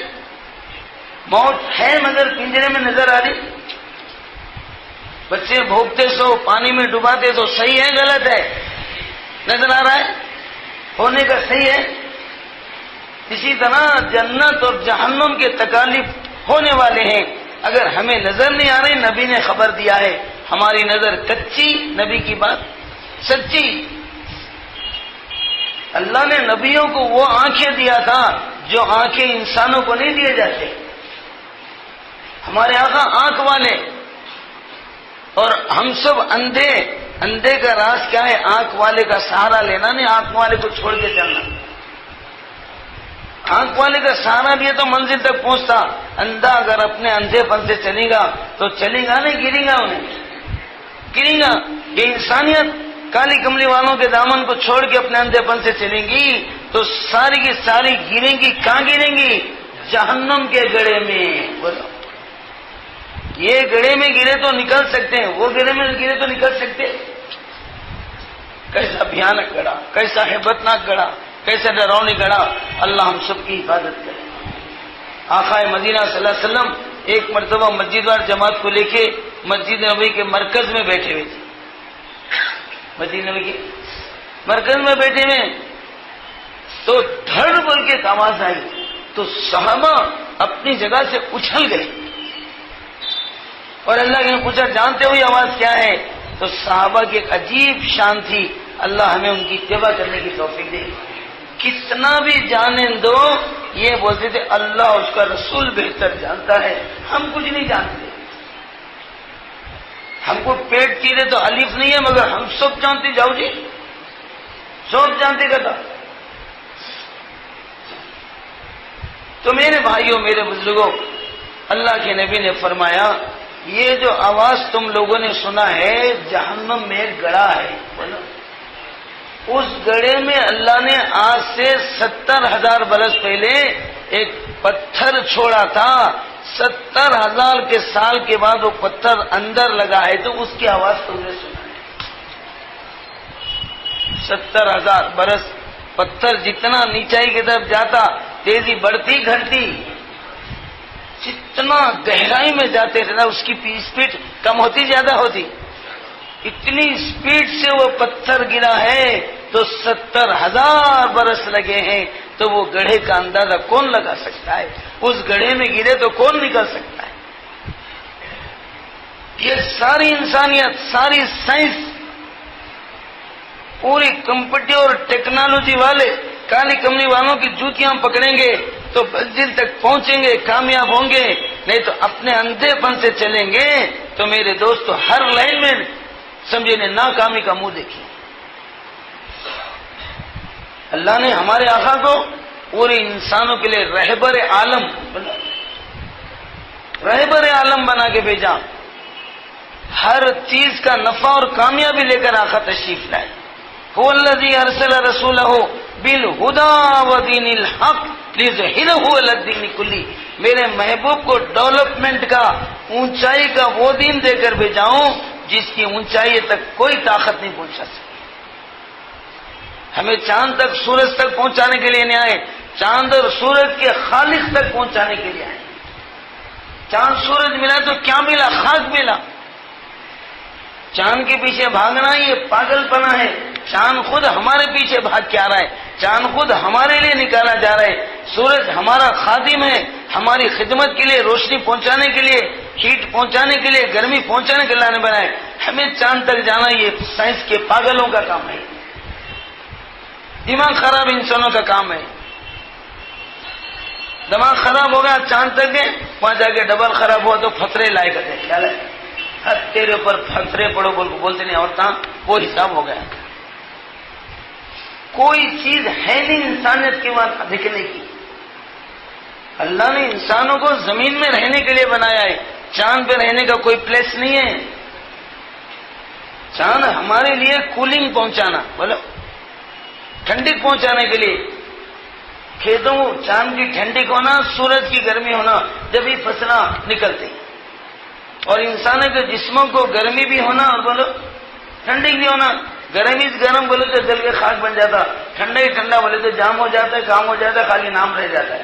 موت ہے مگر پنجرے میں نظر آ رہی. بچے بھوکتے سو پانی میں ڈباتے تو صحیح ہے غلط ہے, نظر آ رہا ہے, ہونے کا صحیح ہے. اسی طرح جنت اور جہنم کے تکالیف ہونے والے ہیں, اگر ہمیں نظر نہیں آ رہے. نبی نے خبر دیا ہے, ہماری نظر کچی, نبی کی بات سچی. اللہ نے نبیوں کو وہ آنکھیں دیا تھا جو آنکھیں انسانوں کو نہیں دیے جاتے. ہمارے آقا آنکھ والے, اور ہم سب اندھے. اندھے کا راز کیا ہے, آنکھ والے کا سہارا لینا نہیں, آنکھ والے کو چھوڑ کے چلنا. آنکھ والے کا سہارا بھی ہے تو منزل تک پہنچتا. اندھا اگر اپنے اندھے پن سے چلے گا تو چلے گا نہیں, گرے گا, انہیں گرے گا. یہ انسانیت کالی کملی والوں کے دامن کو چھوڑ کے اپنے اندھے پن سے چلیں گی تو ساری کی ساری گریں گی. کہاں گریں گی؟ جہنم کے گڑھے میں. بولو, یہ گڑھے میں گرے تو نکل سکتے ہیں, وہ گڑھے میں گرے تو نکل سکتے. کیسا بھیانک گڑھا, کیسا ہیبتناک گڑھا, کیسے ڈراؤنی گڑھا. اللہ ہم سب کی حفاظت کرے. آقا مدینہ صلی اللہ علیہ وسلم ایک مرتبہ مسجد وار جماعت کو لے کے مسجد نبوی کے مرکز میں بیٹھے ہوئے تھے. مسجد نبوی کے مرکز میں بیٹھے ہوئے تو دھڑ بول کے ایک آواز آئی تو صحابہ اپنی جگہ سے اچھل گئے. اور اللہ نے پوچھا جانتے ہو یہ آواز کیا ہے؟ تو صحابہ کی ایک عجیب شان تھی. اللہ ہمیں ان کی اتباع کرنے کی توفیق دے. کتنا بھی جانیں دو, یہ بولتے تھے اللہ اس کا رسول بہتر جانتا ہے, ہم کچھ نہیں جانتے. ہم کو پیٹ چیرے تو الف نہیں ہے مگر ہم سب جانتے. جاؤ جی سب جانتے کہتا. تو میرے بھائیوں میرے بزرگوں, اللہ کے نبی نے فرمایا یہ جو آواز تم لوگوں نے سنا ہے جہنم میں ایک گڑھا ہے. بولو اس گڑھے میں اللہ نے آج سے 70,000 برس پہلے ایک پتھر چھوڑا تھا. 70,000 کے سال کے بعد وہ پتھر اندر لگا ہے تو اس کی آواز تم نے سنا ہے. 70,000 برس پتھر جتنا نیچائی کی طرف جاتا تیزی بڑھتی گھٹتی، جتنا گہرائی میں جاتے تھے اس کی اسپیڈ کم ہوتی زیادہ ہوتی. اتنی اسپیڈ سے وہ پتھر گرا ہے تو 70,000 برس لگے ہیں. تو وہ گڑھے کا اندازہ کون لگا سکتا ہے؟ اس گڑھے میں گرے تو کون نکل سکتا ہے؟ یہ ساری انسانیت، ساری سائنس، پوری کمپیوٹر اور ٹیکنالوجی والے کالی کملی والوں کی جوتیاں پکڑیں گے تو منزل تک پہنچیں گے، کامیاب ہوں گے. نہیں تو اپنے اندھے پن سے چلیں گے تو میرے دوستو ہر لائن میں سمجھے نے ناکامی کا منہ دیکھی. اللہ نے ہمارے آقا کو پورے انسانوں کے لیے رہبر عالم بنا کے بھیجا. ہر چیز کا نفع اور کامیابی لے کر آقا تشریف لائے. هو الذی ارسل رسولہ بالہدی ودین الحق لِیُظْہِرَہُ عَلَى الدِّینِ کُلِّهِ. میرے محبوب کو ڈیولپمنٹ کا، اونچائی کا وہ دین دے کر بھیجاؤں جس کی اونچائی تک کوئی طاقت نہیں پہنچا سکتی. ہمیں چاند تک، سورج تک پہنچانے کے لیے نہیں آئے، چاند اور سورج کے خالق تک پہنچانے کے لیے آئے. چاند سورج ملا تو کیا ملا؟ خاک ملا. چاند کے پیچھے بھاگنا یہ پاگل پنا ہے. چاند خود ہمارے پیچھے بھاگ کے آ رہا ہے، چاند خود ہمارے لیے نکالا جا رہا ہے. سورج ہمارا خادم ہے، ہماری خدمت کے لیے، روشنی پہنچانے کے لیے، ہیٹ پہنچانے کے لیے، گرمی پہنچانے کے لیے اللہ نے بنایا. ہمیں چاند تک جانا یہ سائنس کے پاگلوں کا کام ہے، دماغ خراب انسانوں کا کام ہے. دماغ خراب ہو گیا، چاند تک گئے، وہاں جا کے ڈبل خراب ہوا تو فترے لائے کرتے. خیال ہے تیرے اوپر فترے پڑو بولتے نہیں، اور وہ حساب ہو گیا. کوئی چیز ہے نہیں انسانیت کی بات دکھنے کی. اللہ نے انسانوں کو زمین میں رہنے کے لیے بنایا ہے، چاند پہ رہنے کا کوئی پلیس نہیں ہے. چاند ہمارے لیے کولنگ پہنچانا، بولو ٹھنڈک پہنچانے کے لیے. کھیتوں کو چاند کی ٹھنڈک ہونا، سورج کی گرمی ہونا، جب ہی فصلیں نکلتی. اور انسانوں کے جسموں کو گرمی بھی ہونا اور بولو ٹھنڈک بھی ہونا. گرمی گرم بولے تو جل کے خاک بن جاتا، ٹھنڈا ہی ٹھنڈا بولے تو جام ہو جاتا ہے، کام ہو جاتا ہے، خالی نام رہ جاتا ہے.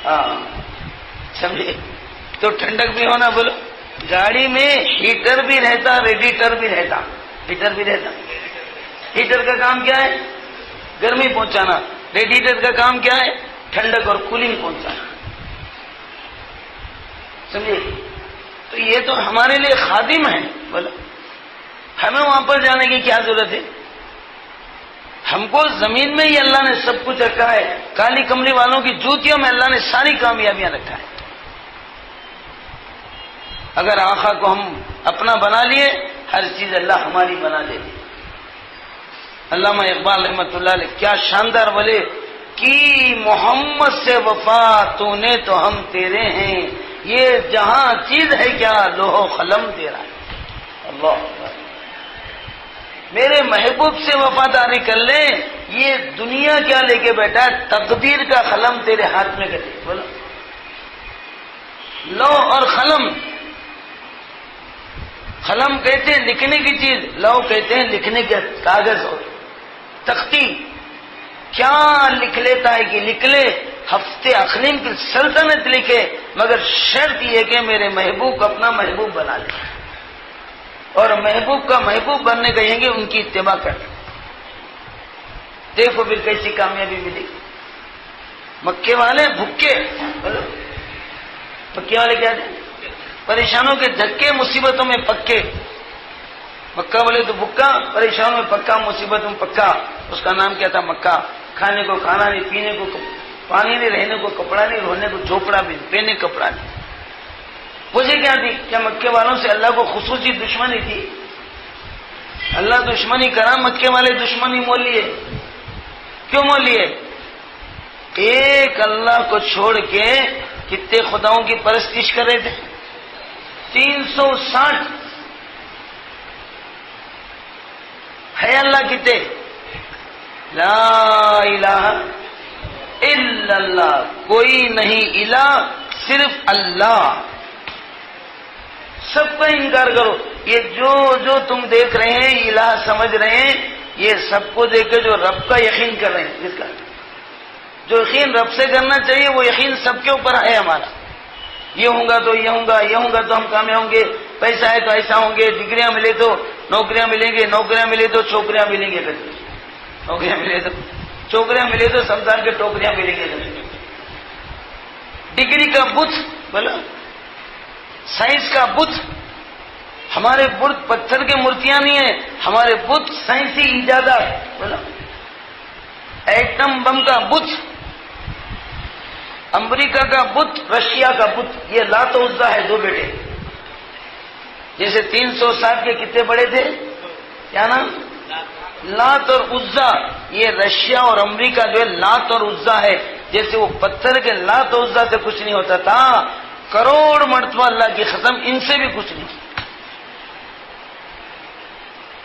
ہاں سمجھے؟ تو ٹھنڈک بھی ہونا. بولو گاڑی میں ہیٹر بھی رہتا، ریڈیٹر بھی رہتا. ہیٹر بھی رہتا. ہیٹر کا کام کیا ہے؟ گرمی پہنچانا. ریڈیٹر کا کام کیا ہے؟ ٹھنڈک اور کولنگ پہنچانا. سمجھے؟ تو یہ تو ہمارے لیے خادم ہے. بولو ہمیں وہاں پر جانے کی کیا ضرورت ہے؟ ہم کو زمین میں ہی اللہ نے سب کچھ رکھا ہے. کالی کملی والوں کی جوتیوں میں اللہ نے ساری کامیابیاں رکھا ہے. اگر آقا کو ہم اپنا بنا لیے، ہر چیز اللہ ہماری بنا دے دی. علامہ اقبال رحمۃ اللہ علیہ کیا شاندار بولے کہ محمد سے وفا تو نے تو ہم تیرے ہیں، یہ جہاں چیز ہے کیا لوح و قلم تیرا ہے. اللہ میرے محبوب سے وفاداری کر لے، یہ دنیا کیا لے کے بیٹھا ہے، تقدیر کا قلم تیرے ہاتھ میں کٹے. بولو لوح اور قلم. قلم کہتے ہیں لکھنے کی چیز، لوح کہتے ہیں لکھنے کے کاغذ اور تختی. کیا لکھ لیتا ہے کہ لکھ لے، ہفتے اقلیم کی سلطنت لکھے، مگر شرط یہ کہ میرے محبوب کو اپنا محبوب بنا لے. اور محبوب کا محبوب بننے کہیں گے ان کی اتباع کر. دیکھو پھر کیسی کامیابی ملی. مکے والے بھوکے، مکے والے کیا تھے؟ پریشانوں کے دھکے، مصیبتوں میں پکے. مکہ والے تو بھکا، پریشانوں میں پکا، مصیبتوں میں پکا. اس کا نام کیا تھا؟ مکہ. کھانے کو کھانا نہیں، پینے کو پانی نہیں، رہنے کو کپڑا نہیں، رونے کو جھوپڑا بھی، پہنے کپڑا نہیں. وجہ کیا تھی؟ کیا مکے والوں سے اللہ کو خصوصی دشمنی تھی؟ اللہ دشمنی کرا، مکے والے دشمنی مول لیے. کیوں مول لیے؟ ایک اللہ کو چھوڑ کے کتنے خداؤں کی پرستش کر رہے تھے. 360 ہے اللہ کتنے؟ لا الہ الا اللہ، کوئی نہیں الہ صرف اللہ، سب کا انکار کرو۔ یہ جو تم دیکھ رہے ہیں الہ سمجھ رہے ہیں، یہ سب کو دیکھ کے جو رب کا یقین کر رہے ہیں، جس کا جو یقین رب سے کرنا چاہیے وہ یقین سب کے اوپر ہے ہمارا۔ یہ ہوں گا تو یہ ہوں گا، یہ ہوں گا تو ہم کامیاب ہوں گے، پیسہ ہے تو ایسا ہوں گے، ڈگریاں ملے تو نوکریاں ملیں گے، نوکریاں ملے تو چھوکریاں ملیں گے، نوکریاں ملے تو چھوکریاں ملے تو سمسان کے ٹوکریاں ملیں گے۔ ڈگری کا بت بولا، سائنس کا بت، ہمارے بت پتھر کے مورتیاں نہیں ہیں، ہمارے بت سائنسی ایجادات، بولا ایٹم بم کا بت، امریکہ کا بت، رشیا کا بت، یہ لات و عزا ہے، دو بیٹے۔ جیسے 360 کے کتنے بڑے تھے، کیا نام؟ لات اور عزا۔ یہ رشیا اور امریکہ جو ہے لات اور عزا ہے، جیسے وہ پتھر کے لات و عزا سے کچھ نہیں ہوتا تھا، کروڑ مرتبہ اللہ کی قسم ان سے بھی کچھ نہیں۔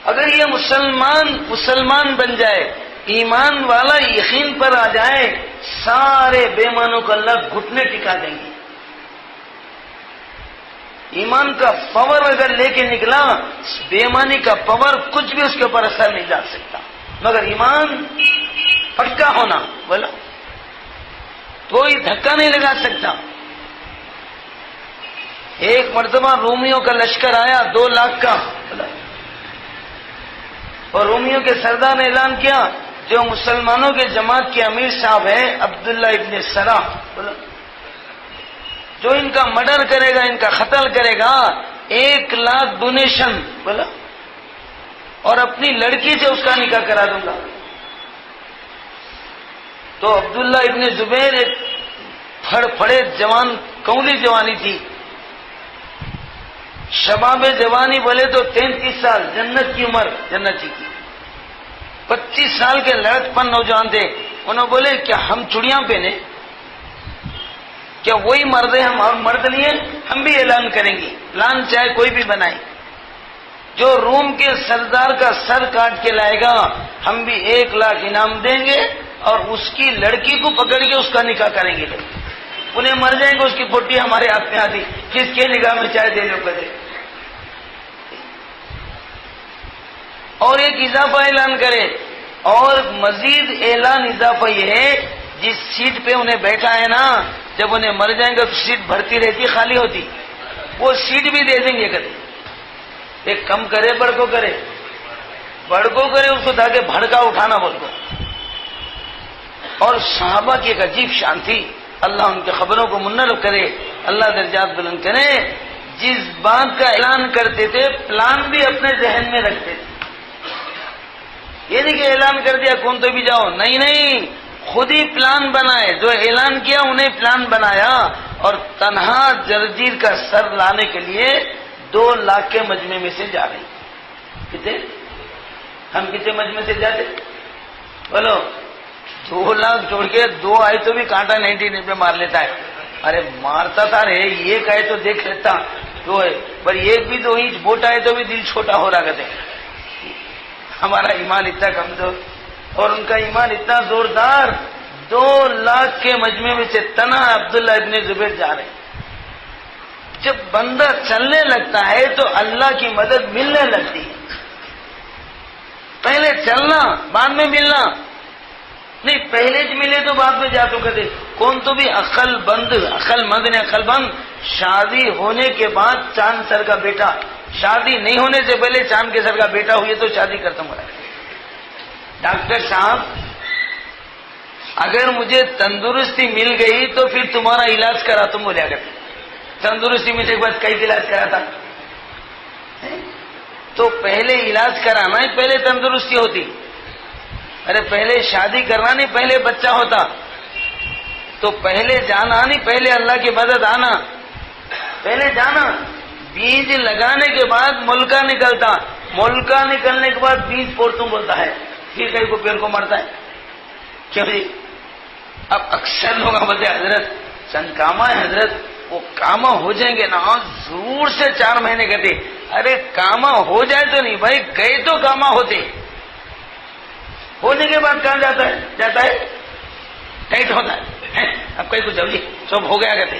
اگر یہ مسلمان بن جائے، ایمان والا یقین پر آ جائے، سارے بے ایمانوں کو اللہ گھٹنے ٹکا دیں گے۔ ایمان کا پاور اگر لے کے نکلا، بے ایمانی کا پاور کچھ بھی اس کے اوپر اثر نہیں ڈال سکتا، مگر ایمان پکا ہونا، بولا کوئی دھکا نہیں لگا سکتا۔ ایک مرتبہ رومیوں کا لشکر آیا 2 لاکھ کا، اور رومیوں کے سردار نے اعلان کیا جو مسلمانوں کے جماعت کے امیر صاحب ہیں عبداللہ ابن سرا، جو ان کا مرڈر کرے گا، ان کا قتل کرے گا، 1 لاکھ ڈونیشن، بولا اور اپنی لڑکی سے اس کا نکاح کرا دوں گا۔ تو عبداللہ ابن زبیر ایک پھڑے جوان، کونلی جوانی تھی، شباب جوانی بولے تو 33 سال، جنت کی عمر، جنتی کی 25 سال کے لڑکپن نوجوان تھے۔ انہوں بولے کیا ہم چوڑیاں پہنے، کیا وہی مرد ہیں ہم، اور مرد لیے ہم بھی اعلان کریں گے، اعلان چاہے کوئی بھی بنائے، جو روم کے سردار کا سر کاٹ کے لائے گا ہم بھی 1 لاکھ انعام دیں گے، اور اس کی لڑکی کو پکڑ کے اس کا نکاح کریں گے۔ انہیں مر جائیں گے، اس کی پوٹی ہمارے ہاتھ میں آتی، کس کے نگاہ میں چاہے دے لو کرے۔ اور ایک اضافہ اعلان کرے، اور مزید اعلان اضافہ یہ ہے، جس سیٹ پہ انہیں بیٹھا ہے نا، جب انہیں مر جائیں گے تو سیٹ بھرتی رہتی، خالی ہوتی، وہ سیٹ بھی دے دیں گے کرے۔ ایک کم کرے بڑھ کو کرے، بڑھ کو کرے اس کو تاکہ بھڑکا اٹھانا بول کو۔ اور صحابہ کی ایک عجیب شان تھی، اللہ ان کی خبروں کو منور کرے، اللہ درجات بلند کرے۔ جس بات کا اعلان کرتے تھے پلان بھی اپنے ذہن میں رکھتے تھے، یہ نہیں کہ اعلان کر دیا کون تو بھی جاؤ، نہیں، خود ہی پلان بنائے، جو اعلان کیا انہیں پلان بنایا، اور تنہا جرجیر کا سر لانے کے لیے 2 لاکھ کے مجمع میں سے جا رہے ہیں۔ کتنے؟ ہم کتنے مجمع سے جاتے؟ بولو 2 لاکھ جوڑ کے 2 آئے تو بھی کانٹا 99 پہ مار لیتا ہے، ارے مارتا تھا رے، یہ کہے تو دیکھ لیتا، تو ہے پر ایک بھی 2 انچ ووٹ آئے تو بھی دل چھوٹا ہو رہا کرتے۔ ہمارا ایمان اتنا کمزور اور ان کا ایمان اتنا زوردار، 2 لاکھ کے مجمع میں سے تنہا عبداللہ ابن زبیر جا رہے ہیں۔ جب بندہ چلنے لگتا ہے تو اللہ کی مدد ملنے لگتی ہے، پہلے چلنا بعد میں ملنا نہیں، پہلے ملے تو بعد میں جا تو کہتے کون تو بھی عقل مند نے عقل بند، شادی ہونے کے بعد چاند سر کا بیٹا، شادی نہیں ہونے سے پہلے چاند کے سر کا بیٹا ہوئی تو شادی ختم ہو رہا ہے۔ ڈاکٹر صاحب اگر مجھے تندرستی مل گئی تو پھر تمہارا علاج کرا تم بولے، اگر تندرستی ملنے کے بعد کئی علاج کرا تھا، تو پہلے علاج کرانا ہی پہلے تندرستی ہوتی، ارے پہلے شادی کرنا نہیں پہلے بچہ ہوتا، تو پہلے جانا نہیں پہلے اللہ کی مدد آنا، پہلے جانا، بیج لگانے کے بعد ملکہ نکلتا، ملکہ نکلنے کے بعد بیج پورتوں بولتا ہے، پھر کہیں کو پیر کو مرتا ہے، کیوں جی؟ اب اکثر لوگ بولتے حضرت چند کاما ہے حضرت، وہ کاما ہو جائیں گے نا ضرور سے 4 مہینے کہتے، ارے کاما ہو جائے تو نہیں بھائی، گئے تو کاما ہوتے، ہونے کے بعد کہاں جاتا ہے ٹائٹ ہوتا ہے. اب کہیں کچھ جی سب ہو گیا کہتے.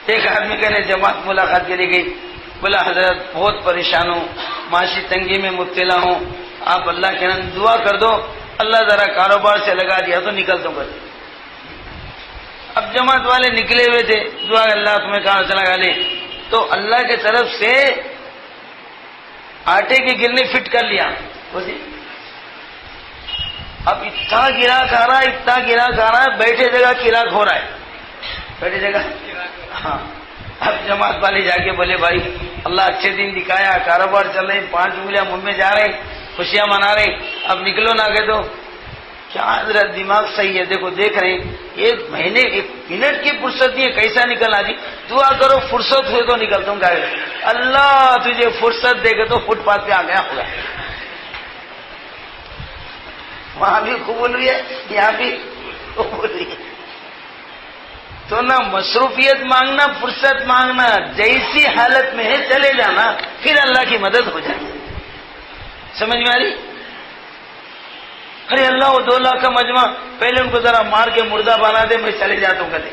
ایک آدمی کہنے جماعت ملاقات کے لیے گئی, بولا حضرت بہت پریشان ہوں, معاشی تنگی میں مبتلا ہوں, آپ اللہ کے نام دعا کر دو, اللہ ذرا کاروبار سے لگا دیا تو نکلتا ہوں. اب جماعت والے نکلے ہوئے تھے, دعا اللہ تمہیں کہاں سے لگا لے, تو اللہ کی طرف سے آٹے کی گرنی فٹ کر لیا. اب اتنا گرا کھا رہا ہے, بیٹھے جگہ گرا کھو رہا ہے, بیٹھے جگہ. ہاں, اب جماعت والے جا کے بولے بھائی اللہ اچھے دن دکھایا, کاروبار چل رہے, 5 انگلیاں منہ میں جا رہے, خوشیاں منا رہے, اب نکلو نہ کہ تو کیا حضرت دماغ صحیح ہے, دیکھو دیکھ رہے ہیں 1 مہینے 1 منٹ کی فرصت نہیں ہے, کیسا نکلنا جی, دعا کرو فرصت ہوئے تو نکلتا ہوں. اللہ تجھے فرصت دے گا تو فٹ پاتھ پہ آ گیا ہوگا. وہاں بھی قبول ہوئی ہے, یہاں بھی قبول ہوئی ہے. تو نہ مصروفیت مانگنا, فرصت مانگنا, جیسی حالت میں ہے چلے جانا, پھر اللہ کی مدد ہو جائے. سمجھ میں آ رہی؟ ارے اللہ وہ 2 لاکھ کا مجمع, پہلے ان کو ذرا مار کے مردہ بنا دے, میں چلے جاتا ہوں. کہتے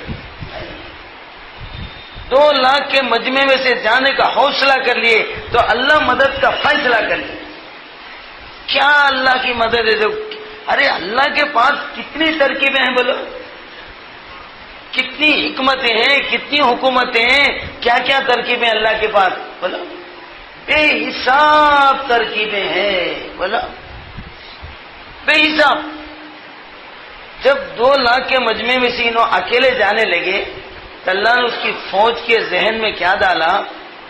2 لاکھ کے مجمع میں سے جانے کا حوصلہ کر لیے تو اللہ مدد کا فیصلہ کر لیے. کیا اللہ کی مدد ہے؟ ارے اللہ کے پاس کتنی ترکیبیں ہیں, بولو کتنی حکمتیں ہیں, کتنی حکومتیں ہیں, کیا کیا ترکیبیں اللہ کے پاس, بولو بے حساب ترکیبیں ہیں, بولو بے حساب. جب 2 لاکھ کے مجمع میں سے انہوں اکیلے جانے لگے تو اللہ نے اس کی فوج کے ذہن میں کیا ڈالا,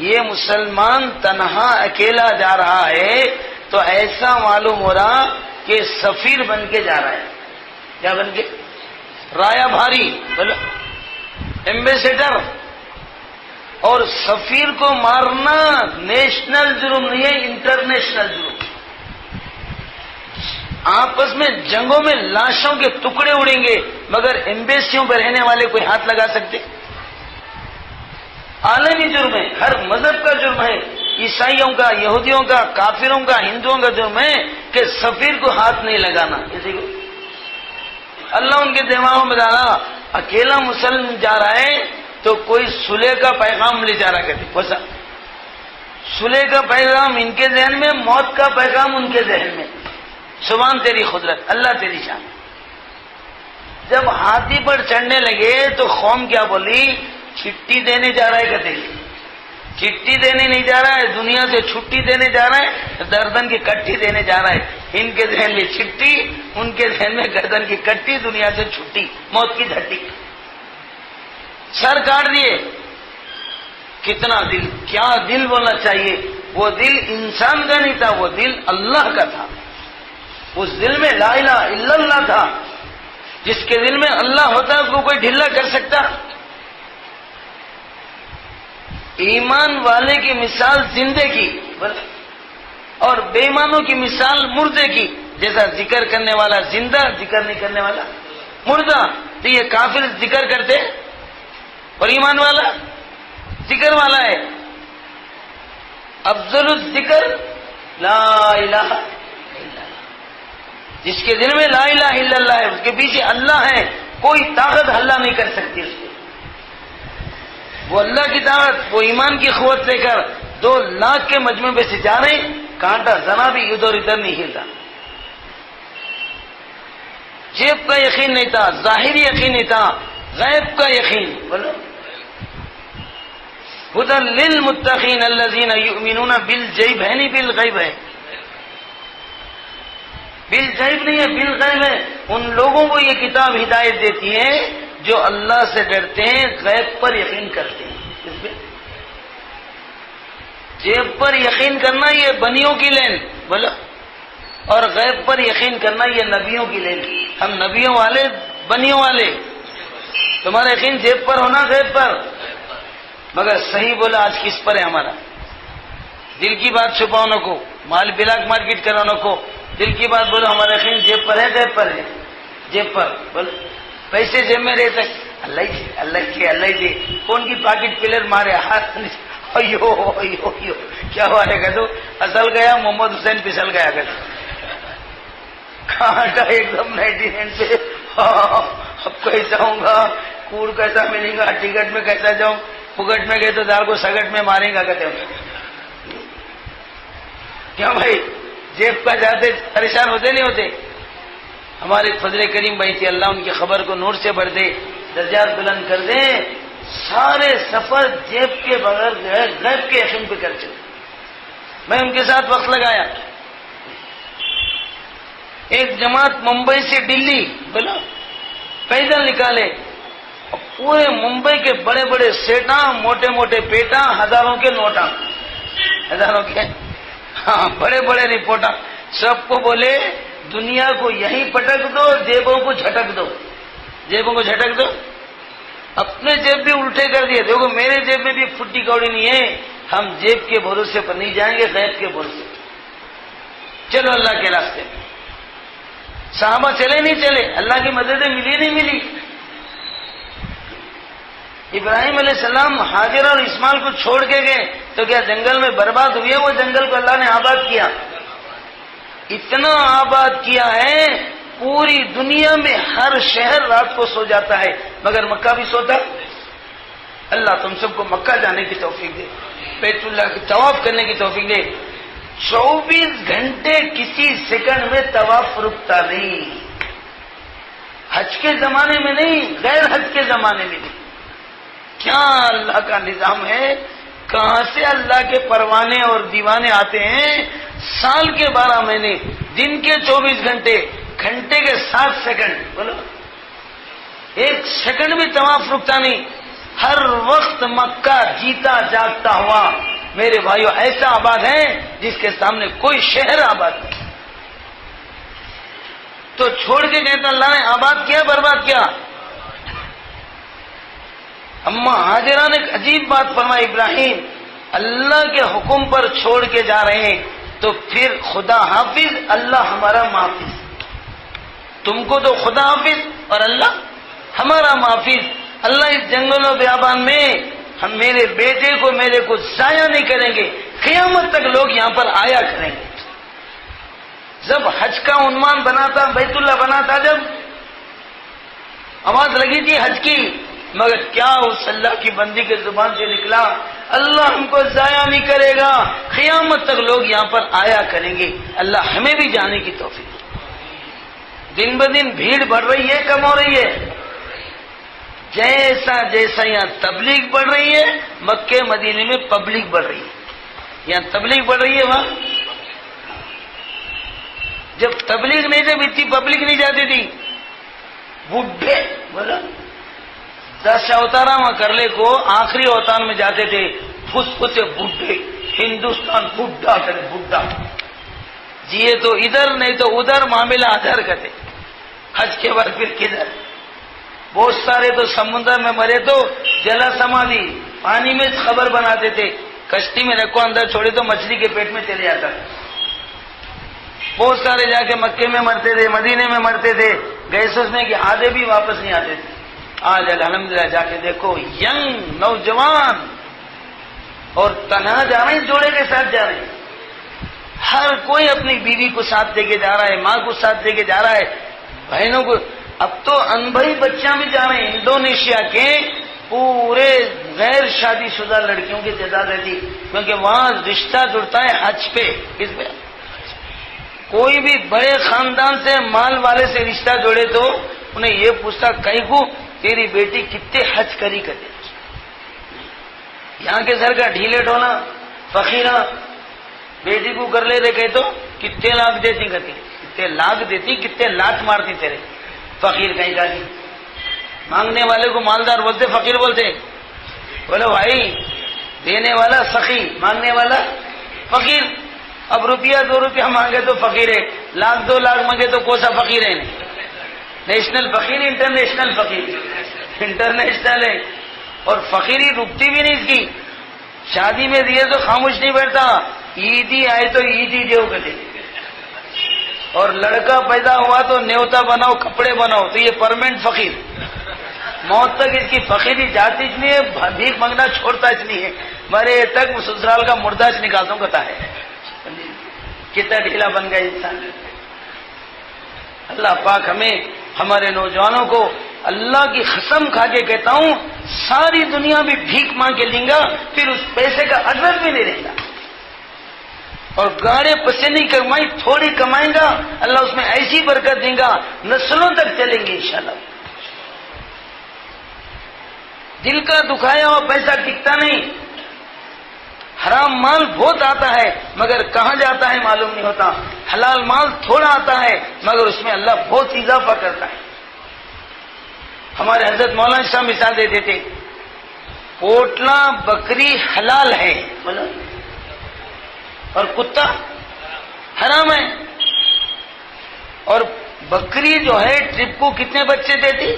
یہ مسلمان تنہا اکیلا جا رہا ہے تو ایسا معلوم ہو رہا کہ سفیر بن کے جا رہا ہے. کیا بن کے؟ رایا بھاری, بولو ایمبیسیڈر. اور سفیر کو مارنا نیشنل جرم نہیں ہے, انٹرنیشنل جرم. آپس میں جنگوں میں لاشوں کے ٹکڑے اڑیں گے, مگر ایمبیسیوں پہ رہنے والے کوئی ہاتھ لگا سکتے؟ عالمی جرم ہے, ہر مذہب کا جرم ہے, عیسائیوں کا, یہودیوں کا, کافروں کا, ہندوؤں کا جرم ہے کہ سفیر کو ہاتھ نہیں لگانا. کسی کو اللہ ان کے دماغوں میں ڈالا, اکیلا مسلم جا رہا ہے تو کوئی صلح کا پیغام لے جا رہا. کہتے ویسا صلح کا پیغام ان کے ذہن میں, موت کا پیغام ان کے ذہن میں. سبحان تیری قدرت, اللہ تیری شان. جب ہاتھی پر چڑھنے لگے تو قوم کیا بولی, چھٹی دینے جا رہا ہے. کہتے چھٹی دینے نہیں جا رہا ہے, دنیا سے چھٹی دینے جا رہا ہے, گردن کی کٹھی دینے جا رہا ہے. ان کے ذہن میں چھٹی, ان کے ذہن میں گردن کی کٹھی, دنیا سے چھٹی, موت کی جھٹی. سر کاٹ دیے. کتنا دل, کیا دل بولنا چاہیے. وہ دل انسان کا نہیں تھا, وہ دل اللہ کا تھا. اس دل میں لا الہ الا اللہ تھا. جس کے دل میں اللہ ہوتا اس کو کوئی ڈھیلا کر سکتا؟ ایمان والے کی مثال زندے کی اور بے ایمانوں کی مثال مردے کی. جیسا ذکر کرنے والا زندہ, ذکر نہیں کرنے والا مردہ. تو یہ کافر ذکر کرتے اور ایمان والا ذکر والا ہے. افضل الذکر لا الہ الا اللہ. جس کے دل میں لا الہ الا اللہ ہے, اس کے پیچھے اللہ ہے, کوئی طاقت ہلا نہیں کر سکتی اس کو. وہ اللہ کی طاقت, وہ ایمان کی قوت لے کر 2 لاکھ کے مجمع پہ سے جا رہے, کانٹا ذرا بھی ادھر ادھر نہیں ہلتا. جیب کا یقین نہیں تھا, ظاہری یقین نہیں تھا, غیب کا یقین. بولو ہدی للمتقین الذین یؤمنون بالغیب ہے, نہیں بالغیب ہے, بالغیب نہیں ہے, بالغیب ہے. ان لوگوں کو یہ کتاب ہدایت دیتی ہے جو اللہ سے ڈرتے ہیں, غیب پر یقین کرتے ہیں. اس میں جیب پر یقین کرنا یہ بنیوں کی لین, بولو, اور غیب پر یقین کرنا یہ نبیوں کی لین. ہم نبیوں والے, بنیوں والے. تمہارا یقین جیب پر ہونا, غیب پر. مگر صحیح بولا آج کس پر ہے ہمارا؟ دل کی بات چھپاؤ کو, مال بلاک مارکیٹ کراؤ کو. دل کی بات بولو, ہمارا یقین جیب پر ہے, غیب پر ہے. جیب پر, بولو پیسے جیب میں رہتے, اللہ ہی اللہ کے اللہ ہی. کون کی پاکٹ پلر مارے ہاتھ, کیا ہوا ہے کہ تو اصل گیا, محمد حسین پسل گیا. کہ کانٹا ایک دم 99 پہ. اب کیسا ہوں گا, کوڑ کیسا ملے گا, ٹکٹ میں کیسا جاؤں, پگٹ میں گئے تو دار کو سگٹ میں ماریں گا کہتے ہیں. کیا بھائی جیب کا جاتے پریشان ہوتے نہیں ہوتے؟ ہمارے فضل کریم بھائی تھے, اللہ ان کی خبر کو نور سے بھر دے, درجات بلند کر دے. سارے سفر جیب کے بغیر غیب کے یقین پہ کر چلے. میں ان کے ساتھ وقت لگایا. ایک جماعت ممبئی سے دلی بولا پیدل نکالے, پورے ممبئی کے بڑے بڑے سیٹا, موٹے موٹے پیٹا, ہزاروں کے نوٹا, ہزاروں کے, ہاں بڑے بڑے رپورٹا, سب کو بولے دنیا کو یہیں پٹک دو, جیبوں کو جھٹک دو, جیبوں کو جھٹک دو. اپنے جیب بھی الٹے کر دیے. دیکھو میرے جیب میں بھی پھٹی کوڑی نہیں ہے, ہم جیب کے بھروسے پر نہیں جائیں گے, غیب کے بھروسے. چلو اللہ کے راستے میں. صحابہ چلے نہیں چلے, اللہ کی مدد ملی نہیں ملی. ابراہیم علیہ السلام ہاجر اور اسماعیل کو چھوڑ کے گئے تو کیا جنگل میں برباد ہوئے؟ وہ جنگل کو اللہ نے آباد کیا, اتنا آباد کیا ہے پوری دنیا میں ہر شہر رات کو سو جاتا ہے, مگر مکہ بھی سوتا. اللہ تم سب کو مکہ جانے کی توفیق دے, بیت اللہ کی طواف کرنے کی توفیق دے. 24 گھنٹے کسی سیکنڈ میں طواف رکتا نہیں. حج کے زمانے میں نہیں, غیر حج کے زمانے میں نہیں. کیا اللہ کا نظام ہے, کہاں سے اللہ کے پروانے اور دیوانے آتے ہیں. سال کے 12 مہینے, دن کے 24 گھنٹے, گھنٹے کے 7 سیکنڈ, بولو ایک سیکنڈ بھی طواف رکتا نہیں. ہر وقت مکہ جیتا جاگتا ہوا میرے بھائیو ایسا آباد ہے جس کے سامنے کوئی شہر آباد نہیں. تو چھوڑ کے کہتا اللہ نے آباد کیا برباد کیا. اما ہاجرہ نے ایک عجیب بات فرمائی, ابراہیم اللہ کے حکم پر چھوڑ کے جا رہے ہیں تو پھر خدا حافظ, اللہ ہمارا محافظ. تم کو تو خدا حافظ اور اللہ ہمارا محافظ. اللہ اس جنگل و بیابان میں ہم میرے بیٹے کو میرے کو ضائع نہیں کریں گے, قیامت تک لوگ یہاں پر آیا کریں گے. جب حج کا عنوان بنا تھا, بیت اللہ بنا تھا, جب آواز لگی تھی حج کی, مگر کیا اس اللہ کی بندی کے زبان سے نکلا, اللہ ہم کو ضائع نہیں کرے گا, قیامت تک لوگ یہاں پر آیا کریں گے. اللہ ہمیں بھی جانے کی توفیق. دن بدن بھیڑ بڑھ رہی ہے, کم ہو رہی ہے؟ جیسا جیسا یہاں تبلیغ بڑھ رہی ہے, مکے مدینے میں پبلک بڑھ رہی ہے. یہاں تبلیغ بڑھ رہی ہے, وہاں جب تبلیغ نہیں تھی اتنی پبلک نہیں جاتی تھی. بڈھے بولا 10 اوتارا کرلے کو آخری اوتار میں جاتے تھے, پھسے بڈھے, ہندوستان بڈھا کرے, بڈھا جیے تو ادھر نہیں تو ادھر, معاملہ ادھر کرتے. حج کے بعد پھر کدھر. بہت سارے تو سمندر میں مرے تو جلا سمادھی, پانی میں خبر بناتے تھے, کشتی میں رکھو اندر چھوڑے تو مچھلی کے پیٹ میں چلے جاتا. بہت سارے جا کے مکے میں مرتے تھے, مدینے میں مرتے تھے, گئے سوچنے کہ آدھے بھی واپس نہیں آتے تھے. آج الحمدللہ جا کے دیکھو, ینگ نوجوان اور تنہا جا رہے ہیں, جوڑے کے ساتھ جا رہے ہیں. ہر کوئی اپنی بیوی کو ساتھ دے کے جا رہا ہے, ماں کو ساتھ دے کے جا رہا ہے, بہنوں کو. اب تو انبھئی بچیاں بھی جا رہے ہیں. انڈونیشیا کے پورے غیر شادی شدہ لڑکیوں کی تعداد رہتی, کیونکہ وہاں رشتہ جڑتا ہے حج پہ. کس پہ؟ کوئی بھی بڑے خاندان سے, مال والے سے رشتہ جوڑے تو انہیں یہ پوچھتا کہیں کو تیری بیٹی کتنے حج کری کرے. یہاں کے سر کا ڈھیلے ڈھونا فقیرہ بیٹی کو کر لے رہے کہے تو کتنے لاکھ دیتی کرتی, کتنے لاکھ دیتی, کتنے لاکھ مارتی تیرے. فقیر کہیں کا نہیں, مانگنے والے کو مالدار بولتے, فقیر بولتے. بولو بھائی, دینے والا سخی, مانگنے والا فقیر. اب روپیہ 2 روپیہ مانگے تو فقیر ہے, لاکھ 2 لاکھ مانگے تو کوسا فقیر ہے. نہیں, نیشنل فقیر, انٹرنیشنل فقیر, انٹرنیشنل ہے. اور فقیری رکتی بھی نہیں اس کی. شادی میں دیے تو خاموش نہیں بیٹھتا, عیدی آئے تو عیدی دیو کرتے. اور لڑکا پیدا ہوا تو نیوتا بناؤ, کپڑے بناؤ, تو یہ پرمنٹ فقیر. موت تک اس کی فقیری جاتی اتنی ہے, بھیک مانگنا چھوڑتا اتنی ہے, مرے تک سسرال کا مردہ نکالتا ہوں کہتا ہے. کتنا ڈھیلا بن گیا انسان. اللہ پاک ہمیں ہمارے نوجوانوں کو اللہ کی قسم کھا کے کہتا ہوں ساری دنیا بھی بھیک مانگ کے لیں گا پھر اس پیسے کا اثر بھی نہیں رہے گا اور گاڑے پسینے کی کمائی تھوڑی کمائیں گا اللہ اس میں ایسی برکت دے گا نسلوں تک چلیں گے انشاءاللہ. دل کا دکھایا ہوا پیسہ ٹکتا نہیں. حرام مال بہت آتا ہے مگر کہاں جاتا ہے معلوم نہیں ہوتا. حلال مال تھوڑا آتا ہے مگر اس میں اللہ بہت اضافہ کرتا ہے. ہمارے حضرت مولانا صاحب مثال دیتے تھے پوٹلا بکری حلال ہے اور کتا حرام ہے. اور بکری جو ہے ٹرپ کو کتنے بچے دیتی؟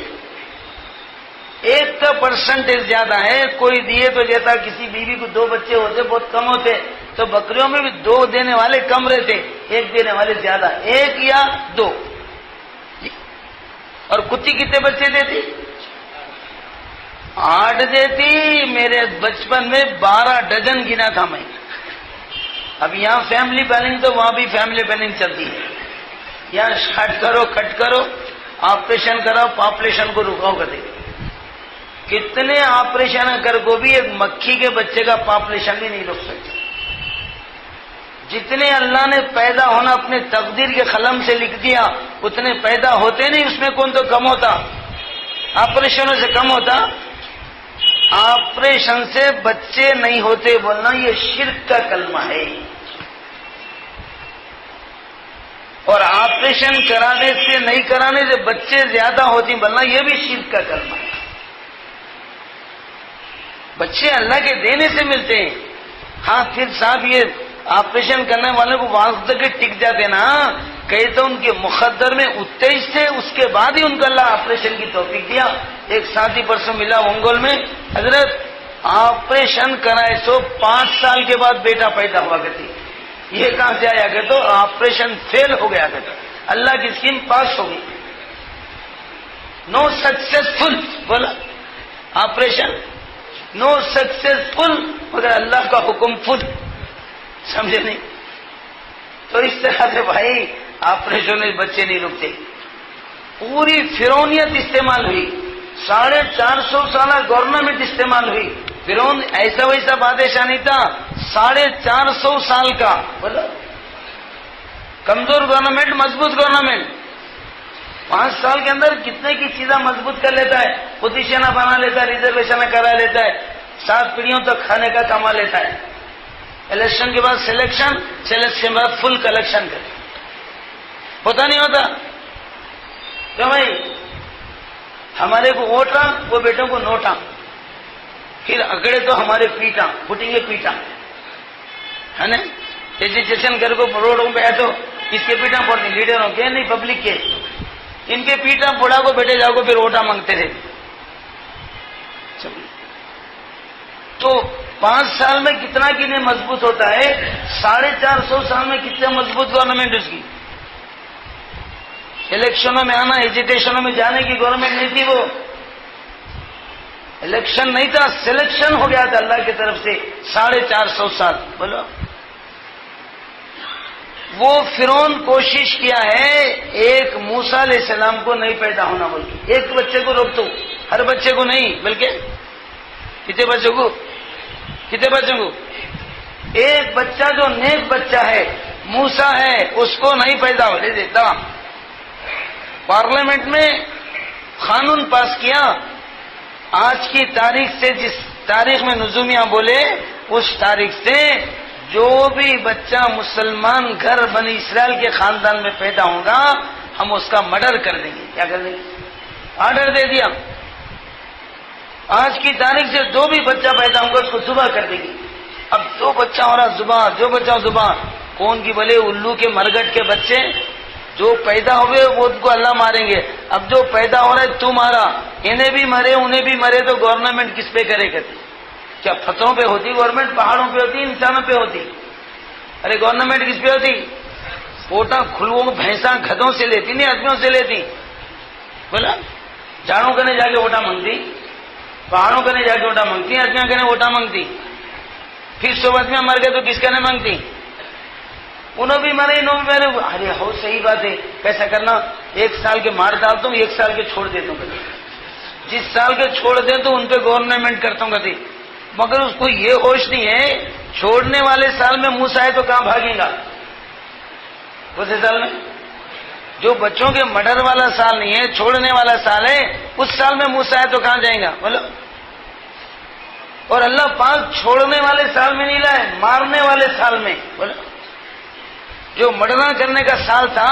1 کا پرسنٹیج زیادہ ہے. کوئی دیے تو دیتا, کسی بیوی کو 2 بچے ہوتے بہت کم ہوتے, تو بکریوں میں بھی 2 دینے والے کم رہتے, 1 دینے والے زیادہ, 1 یا 2. اور کتی کتنے بچے دیتی؟ 8 دیتی. میرے بچپن میں 12 ڈزن گنا تھا میں. اب یہاں فیملی پلاننگ تو وہاں بھی فیملی پلاننگ چلتی ہے. یہاں شارٹ کرو کٹ کرو آپریشن کراؤ پاپولیشن کو رکاؤ کر دے. کتنے آپریشن کر کو بھی ایک مکھی کے بچے کا پاپولیشن بھی نہیں روک سکتے. جتنے اللہ نے پیدا ہونا اپنے تقدیر کے قلم سے لکھ دیا اتنے پیدا ہوتے نہیں. اس میں کون تو کم ہوتا, آپریشنوں سے کم ہوتا. آپریشن سے بچے نہیں ہوتے بولنا یہ شرک کا کلمہ ہے. اور آپریشن کرانے سے نہیں کرانے سے بچے زیادہ ہوتی بولنا یہ بھی شرک کا کلمہ ہے. بچے اللہ کے دینے سے ملتے ہیں. ہاں پھر صاحب یہ آپریشن کرنے والوں کو وہاں تک ٹک جاتے نا, کئی تو ان کے مقدر میں 23 تھے, اس کے بعد ہی ان کو اللہ آپریشن کی توفیق دیا. ایک ساتھی پرسوں ملا انگول میں, حضرت آپریشن کرائے سو 5 سال کے بعد بیٹا پیدا ہوا کرتی. یہ کہاں سے آیا کہ تو آپریشن فیل ہو گیا کرتا, اللہ کی اسکیم پاس ہو گئی. نو سکسیسفل بولا آپریشن, نو سکسیسفل مگر اللہ کا حکم فل. سمجھے نہیں؟ تو اس طرح سے بھائی آپریشن میں بچے نہیں رکتے. پوری فرعونیت استعمال ہوئی, 450 سالہ گورنمنٹ استعمال ہوئی. فرعون ایسا ویسا بادشاہ نہیں تھا, 450 سال کا. بولو کمزور گورنمنٹ مضبوط گورنمنٹ 5 سال کے اندر کتنے کی چیزیں مضبوط کر لیتا ہے. پوزیشن بنا لیتا ہے, ریزرویشن کرا لیتا ہے, 7 پیڑھیوں تک کھانے کا کما لیتا ہے. الیکشن کے بعد سلیکشن کے بعد فل کلیکشن کر ہوتا نہیں ہوتا. کیوں بھائی ہمارے کو ووٹا وہ بیٹوں کو نوٹا, پھر اگڑے تو ہمارے پیٹا پھٹیں گے پیٹا ہے نا. ایجوکیشن کر کو روڈوں پہ آئے تو کس کے پیٹا پڑتی, لیڈروں کے نہیں پبلک کے. ان کے پیٹا پڑا کو بیٹے جاؤ کو پھر ووٹا مانگتے رہے. تو 5 سال میں کتنا کتنے مضبوط ہوتا ہے, 450 سال میں کتنے مضبوط گورنمنٹ اس کی. الیکشنوں میں آنا, ایجوکیشنوں میں جانے کی گورنمنٹ نہیں تھی. وہ الیکشن نہیں تھا, سلیکشن ہو گیا تھا اللہ کی طرف سے 450 سال. بولو وہ فرعون کوشش کیا ہے ایک موسیٰ علیہ السلام کو نہیں پیدا ہونا بول کے, ایک بچے کو روک دو, ہر بچے کو نہیں بلکہ کتنے بچوں کو ایک بچہ جو نیک بچہ ہے موسیٰ ہے اس کو نہیں پیدا ہونے دیتا. پارلیمنٹ میں قانون پاس کیا, آج کی تاریخ سے جس تاریخ میں نجومیاں بولے اس تاریخ سے جو بھی بچہ مسلمان گھر بنی اسرائیل کے خاندان میں پیدا ہوگا ہم اس کا مرڈر کر دیں گے. کیا کر دیں گے؟ آرڈر دے دیا. آج کی تاریخ سے جو بھی بچہ پیدا ہوگا اس کو ذبح کر دے گی. اب جو بچہ ہو رہا ذبح, جو بچہ ذبح, کون کی بھلے الو کے مرگٹ کے بچے جو پیدا ہوئے وہ ان کو اللہ ماریں گے. اب جو پیدا ہو رہا ہے تو مارا, انہیں بھی مرے انہیں بھی مرے تو گورنمنٹ کس پہ کرے کرتی؟ کیا پتھروں پہ ہوتی گورنمنٹ؟ پہاڑوں پہ ہوتی, انسانوں پہ ہوتی؟ ارے گورنمنٹ کس پہ ہوتی؟ پوٹا کھلووں بھینساں گدھوں سے لیتی نہیں آدمیوں سے لیتی. بولا جھاڑوں کرنے جا کے ووٹا مانگتی, پہاڑوں کرنے جا کے ووٹا مانگتی, آدمیاں کرنے ووٹا مانگتی. پھر 100 آدمیاں مر گئے تو کس کرنے مانگتی؟ انہوں بھی مرے انہوں بھی مرے. ارے ہو صحیح بات ہے, کیسا کرنا, 1 سال کے مار ڈالتا ہوں, 1 سال کے چھوڑ دیتا ہوں. جس سال کے چھوڑ دیں تو ان پہ گورنمنٹ کرتا ہوں کہتی. مگر اس کو یہ ہوش نہیں ہے چھوڑنے والے سال میں موسیٰ ہے تو کہاں بھاگے گا. کون سال میں جو بچوں کے مرڈر والا سال نہیں ہے, چھوڑنے والا سال ہے, اس سال میں موسیٰ ہے تو کہاں جائیں گا بولو. اور اللہ پاک چھوڑنے والے سال میں نہیں لائے, مارنے والے سال میں بولو. جو مرڈر کرنے کا سال تھا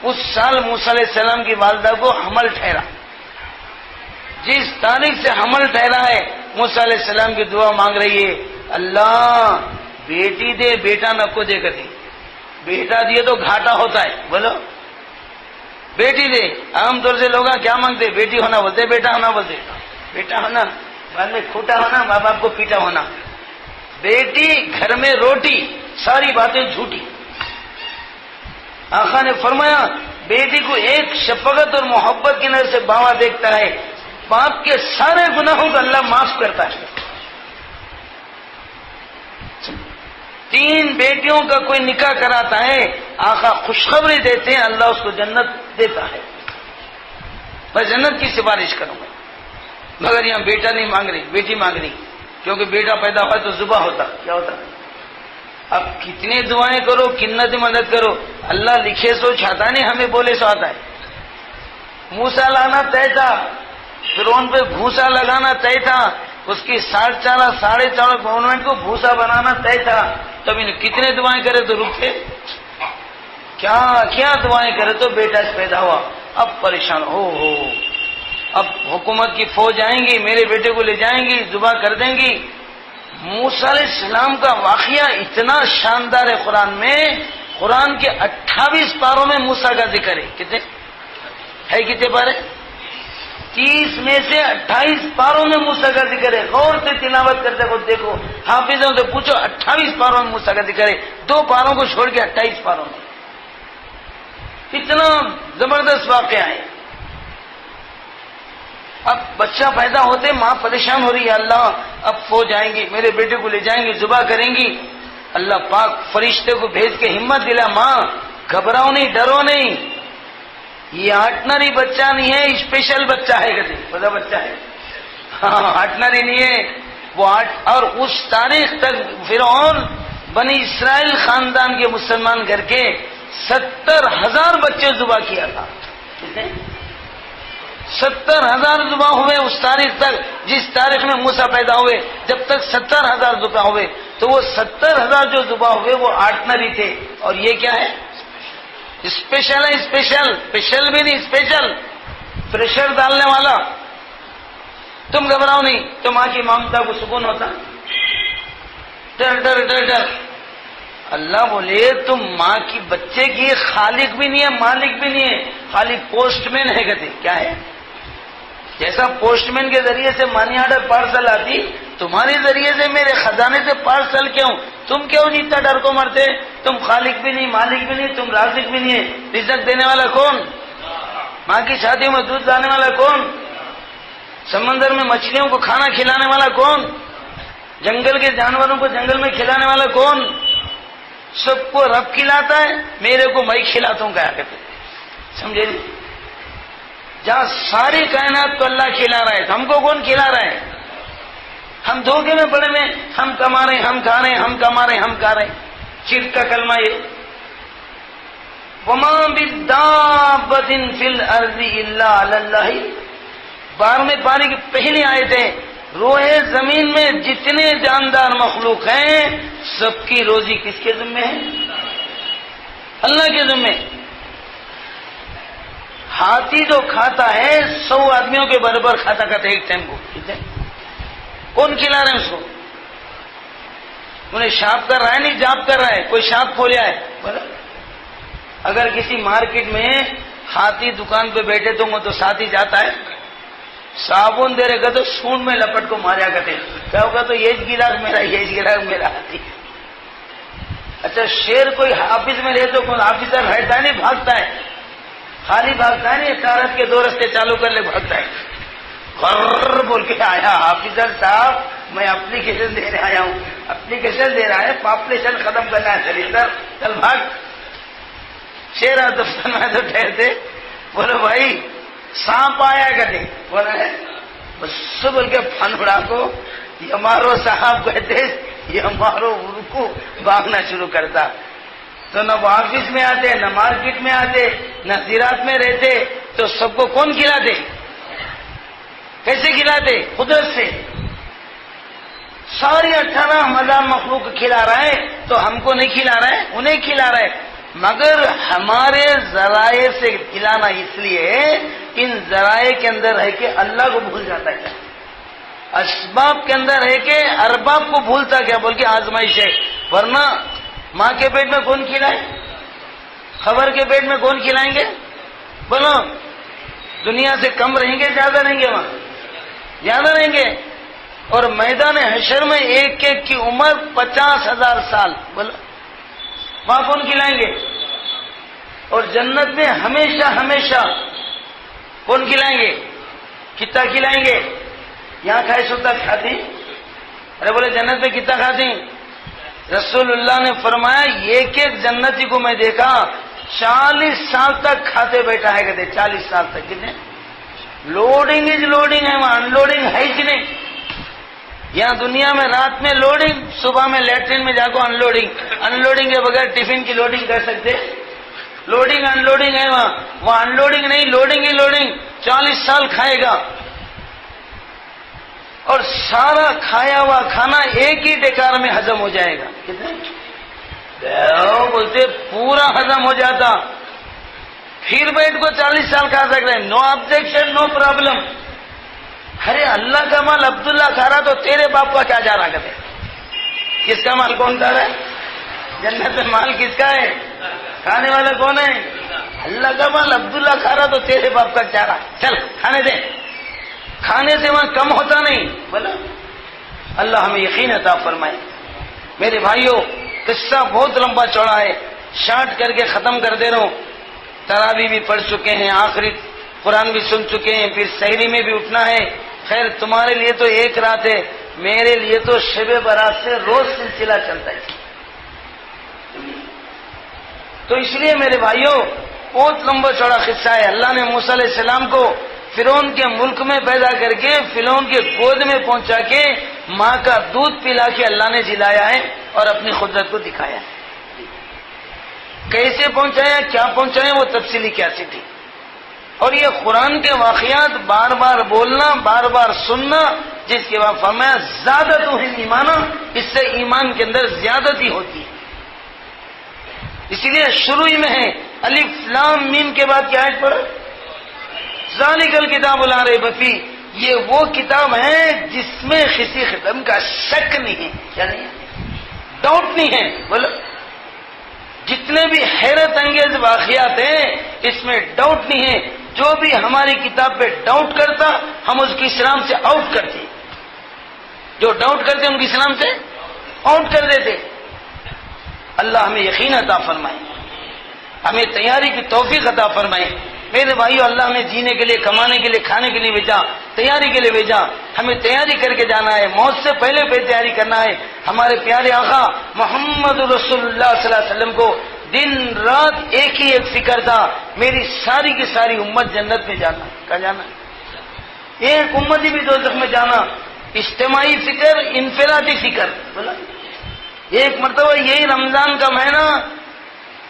اس سال موسیٰ علیہ السلام کی والدہ کو حمل ٹھہرا. جس تاریخ سے حمل ٹھہرا ہے موسیٰ علیہ السلام کی دعا مانگ رہی ہے, اللہ بیٹی دے, بیٹا نہ کو دے کر. بیٹا دیے تو گھاٹا ہوتا ہے بولو. بیٹی دے, عام طور سے لوگ کیا مانگتے, بیٹی ہونا بولتے, بیٹا ہونا بولتے. بیٹا ہونا بعد میں کھوٹا ہونا, ماں باپ کو پیٹا ہونا. بیٹی گھر میں روٹی, ساری باتیں جھوٹی. آقا نے فرمایا بیٹی کو ایک شفقت اور محبت کی نظر سے باوا دیکھتا ہے, باپ کے سارے گناہوں کو اللہ معاف کرتا ہے. 3 بیٹیوں کا کوئی نکاح کراتا ہے, آقا خوشخبری دیتے ہیں اللہ اس کو جنت دیتا ہے. میں جنت کی سفارش کروں گا. مگر یہاں بیٹا نہیں مانگ رہی, بیٹی مانگ رہی, کیونکہ بیٹا پیدا ہوا تو ذبح ہوتا. کیا ہوتا؟ اب کتنے دعائیں کرو, کنت مدد کرو, اللہ لکھے سو چھاتا نہیں, ہمیں بولے سو آتا ہے. موسیٰ لانا طے تھا, فرعون پہ بھوسا لگانا طے تھا, اس کی 4.5 گورنمنٹ کو بھوسا بنانا طے تھا. تب انہیں کتنے دعائیں کرے تو رکتے, کیا کیا دعائیں کرے تو بیٹا پیدا ہوا. اب پریشان ہو, اب حکومت کی فوج آئیں گی, میرے بیٹے کو لے جائیں گی, ذبح کر دیں گی. موسیٰ علیہ السلام کا واقعہ اتنا شاندار ہے قرآن میں. قرآن کے 28 پاروں میں موسیٰ کا ذکر ہے. کتنے ہے, کتنے پارے؟ 30 میں سے 28 پاروں میں موسیٰ کا ذکر ہے. غور سے تلاوت کرتے کو دیکھو, حافظوں سے پوچھو, 28 پاروں میں موسیٰ کا ذکر ہے. 2 پاروں کو چھوڑ کے 28 پاروں میں. اتنا زبردست واقعہ ہے. اب بچہ پیدا ہوتے ماں پریشان ہو رہی ہے, اللہ اب فوج آئیں گی, میرے بیٹے کو لے جائیں گی, ذبح کریں گی. اللہ پاک فرشتے کو بھیج کے ہمت دلا, ماں گھبراؤ نہیں, ڈرو نہیں, یہ آرڈنری بچہ نہیں ہے, اسپیشل بچہ ہے. کہتے بڑا بچہ ہے, ہاں آرڈنری نہیں ہے وہ. اور اس تاریخ تک فرعون بنی اسرائیل خاندان کے مسلمان گھر کے 70,000 بچے ذبح کیا تھا. کتنے؟ 70,000 ذبح ہوئے اس تاریخ تک. جس تاریخ میں موسیٰ پیدا ہوئے جب تک 70,000 ذبح ہوئے, تو وہ 70,000 جو ذبح ہوئے وہ آرڈنری تھے. اور یہ کیا ہے؟ اسپیشل ہے. اسپیشل بھی نہیں, اسپیشل, پریشر ڈالنے والا. تم گھبراؤ نہیں, تو ماں کی ممتا کو سکون ہوتا. ڈر ڈر ڈر ڈر. اللہ بولے تم ماں کی بچے کی خالق بھی نہیں ہے, مالک بھی نہیں ہے, خالی پوسٹ مین ہے. کہتے کیا ہے؟ جیسا پوسٹ مین کے ذریعے سے مانی آرڈر پارسل آتی, تمہارے ذریعے سے میرے خزانے سے پارسل کیوں؟ تم کیوں اتنا ڈر کو مرتے؟ تم خالق بھی نہیں, مالک بھی نہیں, تم رازق بھی نہیں ہے. رزق دینے والا کون؟ ماں کی شادیوں میں دودھ لانے والا کون؟ سمندر میں مچھلیوں کو کھانا کھلانے والا کون؟ جنگل کے جانوروں کو جنگل میں کھلانے والا کون؟ سب کو رب کھلاتا ہے, میرے کو میں کھلاتا ہوں. کیا کہتے سمجھے نہیں؟ جہاں ساری کائنات کو اللہ کھلا رہا ہے, ہم کو کون کھلا رہا ہے؟ ہم دھوکے میں پڑے میں, ہم کما رہے, ہم کھا رہے, ہم کما رہے, ہم کھا رہے. شرک کا کلمہ یہ, وما بدابۃ فی الارض الا علی اللہ. 12ویں پارے کی پہلی آیت ہے, روئے زمین میں جتنے جاندار مخلوق ہیں سب کی روزی کس کے ذمہ ہے؟ اللہ کے ذمہ. ہاتھی جو کھاتا ہے 100 آدمیوں کے برابر کھاتا ایک ٹائم کو. کون کھلا رہے ہیں اس کو؟ انہیں شاپ کر رہا ہے, نہیں جاپ کر رہا ہے, کوئی شاپ کھولیا ہے. اگر کسی مارکیٹ میں ہاتھی دکان پہ بیٹھے تو وہ تو ساتھ ہی جاتا ہے, صابن دے رہے گا تو سونڈ میں لپٹ کو ماریا کرتے, کیا ہوگا تو یہ گراہک میرا, یہ گراہک میرا ہاتھی. اچھا شیر کوئی آفس میں رہے تو کون آفیسر رہتا ہے, نہیں بھاگتا ہے, خالی بھاگتا ہے نہیں, تارت کے 2 رستے چالو کر لے بھاگتا ہے. غر بول کے آیا آفیسر صاحب میں اپلیکیشن دینے آیا ہوں. اپلیکیشن دے رہا ہے, پاپولیشن ختم کرنا ہے سلینڈر, چل بھاگ. شیر دفتر میں تو ٹھہرتے, بولو بھائی سانپ آیا کدے, بولا ہے بس بول کے پھن اڑا کو یہ مارو صاحب کہتے, یہ مارو رکو, بھاگنا شروع کرتا. تو نہ وہ آفس میں آتے, نہ مارکیٹ میں آتے, نہ زراعت میں رہتے, تو سب کو کون کھلاتے, کیسے کھلاتے؟ قدرت سے. ساری 18,000 مخلوق کھلا رہا ہے, تو ہم کو نہیں کھلا رہا ہے, انہیں کھلا رہا ہے. مگر ہمارے ذرائع سے کھلانا اس لیے ان ذرائع کے اندر ہے کہ اللہ کو بھول جاتا ہے, کیا اسباب کے اندر ہے کہ ارباب کو بھولتا کیا, بول کے آزمائش ہے. ورنہ ماں کے پیٹ میں کون کھلائے, خبر کے پیٹ میں کون کھلائیں گے؟ بولو, دنیا سے کم رہیں گے زیادہ رہیں گے؟ وہاں زیادہ رہیں گے. اور میدان حشر میں ایک ایک کی عمر 50,000 سال. بولو وہاں کون کھلائیں گے؟ اور جنت میں ہمیشہ ہمیشہ کون کھلائیں گے؟ کتنا کھلائیں گے؟ یہاں کھائے سوتا کھاتی, ارے بولے جنت میں کتنا کھاتی؟ رسول اللہ نے فرمایا ایک ایک جنتی کو میں دیکھا 40 سال تک کھاتے بیٹھا ہے, کہتے 40 سال تک. کتنے؟ لوڈنگ از لوڈنگ ہے وہاں, انلوڈنگ ہے کہ نہیں؟ یہاں دنیا میں رات میں لوڈنگ, صبح میں لیٹرین میں جا کو انلوڈنگ. انلوڈنگ کے بغیر ٹفن کی لوڈنگ کر سکتے؟ لوڈنگ انلوڈنگ ہے وہاں, وہاں انلوڈنگ نہیں, لوڈنگ ہی لوڈنگ. 40 سال کھائے گا اور سارا کھایا ہوا کھانا ایک ہی ڈکار میں ہضم ہو جائے گا. کتنے بولتے پورا ہضم ہو جاتا. پھر بیٹھ کو 40 سال کھا سکتے ہیں, نو آبجیکشن, نو پرابلم. ارے اللہ کا مال عبداللہ کھا رہا تو تیرے باپ کا کیا جا رہا کہتے؟ کس کا مال کون کھا رہا ہے؟ جنت میں مال کس کا ہے؟ کھانے والا کون ہے؟ اللہ کا مال عبداللہ کھا رہا تو تیرے باپ کا کیا رہا, چل کھانے دے. کھانے سے وہاں کم ہوتا نہیں. بولا اللہ ہمیں یقین عطا فرمائے. میرے بھائیوں قصہ بہت لمبا چوڑا ہے, شارٹ کر کے ختم کر دے رہا ہوں. تراویح بھی پڑھ چکے ہیں, آخری قرآن بھی سن چکے ہیں, پھر سحری میں بھی اٹھنا ہے. خیر تمہارے لیے تو ایک رات ہے, میرے لیے تو شب برات سے روز سلسلہ چلتا ہے. تو اس لیے میرے بھائیوں بہت لمبا چوڑا قصہ ہے. اللہ نے موسیٰ علیہ السلام کو فرعون کے ملک میں پیدا کر کے فرعون کے گود میں پہنچا کے ماں کا دودھ پلا کے اللہ نے جلایا ہے اور اپنی قدرت کو دکھایا ہے. کیسے پہنچایا, کیا پہنچایا, وہ تفصیلی کیسی تھی. اور یہ قرآن کے واقعات بار بار بولنا, بار بار سننا, جس کے بعد فرمایا زیادت ایمانا, اس سے ایمان کے اندر زیادتی ہوتی ہے. اسی لیے شروع ہی میں ہے الف لام میم کے بعد کیا آیت پڑھا؟ ذالک الکتاب لا ریب فیہ. یہ وہ کتاب ہے جس میں کسی قسم کا شک نہیں ہے. کیا نہیں ہے؟ ڈاؤٹ نہیں ہے. بولو جتنے بھی حیرت انگیز واقعات ہیں اس میں ڈاؤٹ نہیں ہے. جو بھی ہماری کتاب پہ ڈاؤٹ کرتا ہم اس کی اسلام سے آؤٹ کرتے. جو ڈاؤٹ کرتے ان کی اسلام سے آؤٹ کر دیتے. اللہ ہمیں یقین عطا فرمائے, ہمیں تیاری کی توفیق عطا فرمائے. میرے بھائیو اللہ ہمیں جینے کے لیے, کمانے کے لیے, کھانے کے لیے بھیجا, تیاری کے لیے بھیجا. ہمیں تیاری کر کے جانا ہے, موت سے پہلے تیاری کرنا ہے. ہمارے پیارے آقا محمد رسول اللہ صلی اللہ علیہ وسلم کو دن رات ایک ہی ایک فکر تھا, میری ساری کی ساری امت جنت میں جانا. کہاں جانا؟ ایک امت ہی بھی دوزخ میں جانا. اجتماعی فکر, انفرادی فکر. بولا ایک مرتبہ یہی رمضان کا مہینہ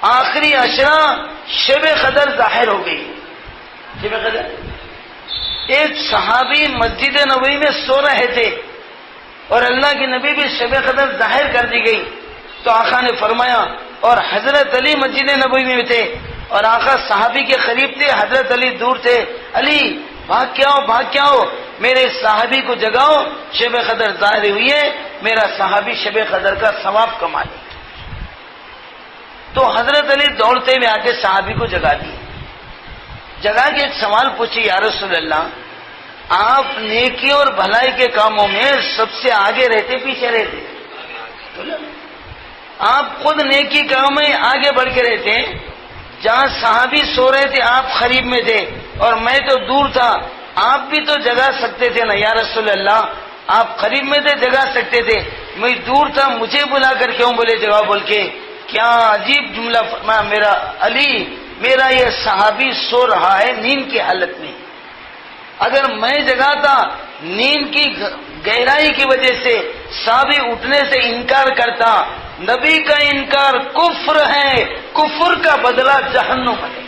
آخری عشرہ شب قدر ظاہر ہو گئی. شب قدر, ایک صحابی مسجد نبوی میں سو رہے تھے اور اللہ کے نبی بھی شب قدر ظاہر کر دی گئی. تو آقا نے فرمایا, اور حضرت علی مسجد نبوی میں تھے اور آقا صحابی کے قریب تھے, حضرت علی دور تھے. علی بھاگ کیا ہو, بھاگ کیا ہو, میرے صحابی کو جگاؤ, شب قدر ظاہر ہوئی ہے, میرا صحابی شب قدر کا ثواب کما لے. تو حضرت علی دوڑتے ہوئے آ کے صحابی کو جگا دیے. جگا کے ایک سوال پوچھی, یا رسول اللہ آپ نیکی اور بھلائی کے کاموں میں سب سے آگے رہتے پیچھے رہتے؟ آپ خود نیکی کام میں آگے بڑھ کے رہتے, جہاں صحابی سو رہے تھے آپ قریب میں تھے اور میں تو دور تھا, آپ بھی تو جگا سکتے تھے نا. یا رسول اللہ آپ قریب میں تھے جگا سکتے تھے، میں دور تھا مجھے بلا کر کیوں بولے جگہ بول کے؟ کیا عجیب جملہ فرمایا میرا علی، میرا یہ صحابی سو رہا ہے نیند کی حالت میں، اگر میں جگاتا نیند کی گہرائی کی وجہ سے صحابی اٹھنے سے انکار کرتا، نبی کا انکار کفر ہے، کفر کا بدلہ جہنم ہے۔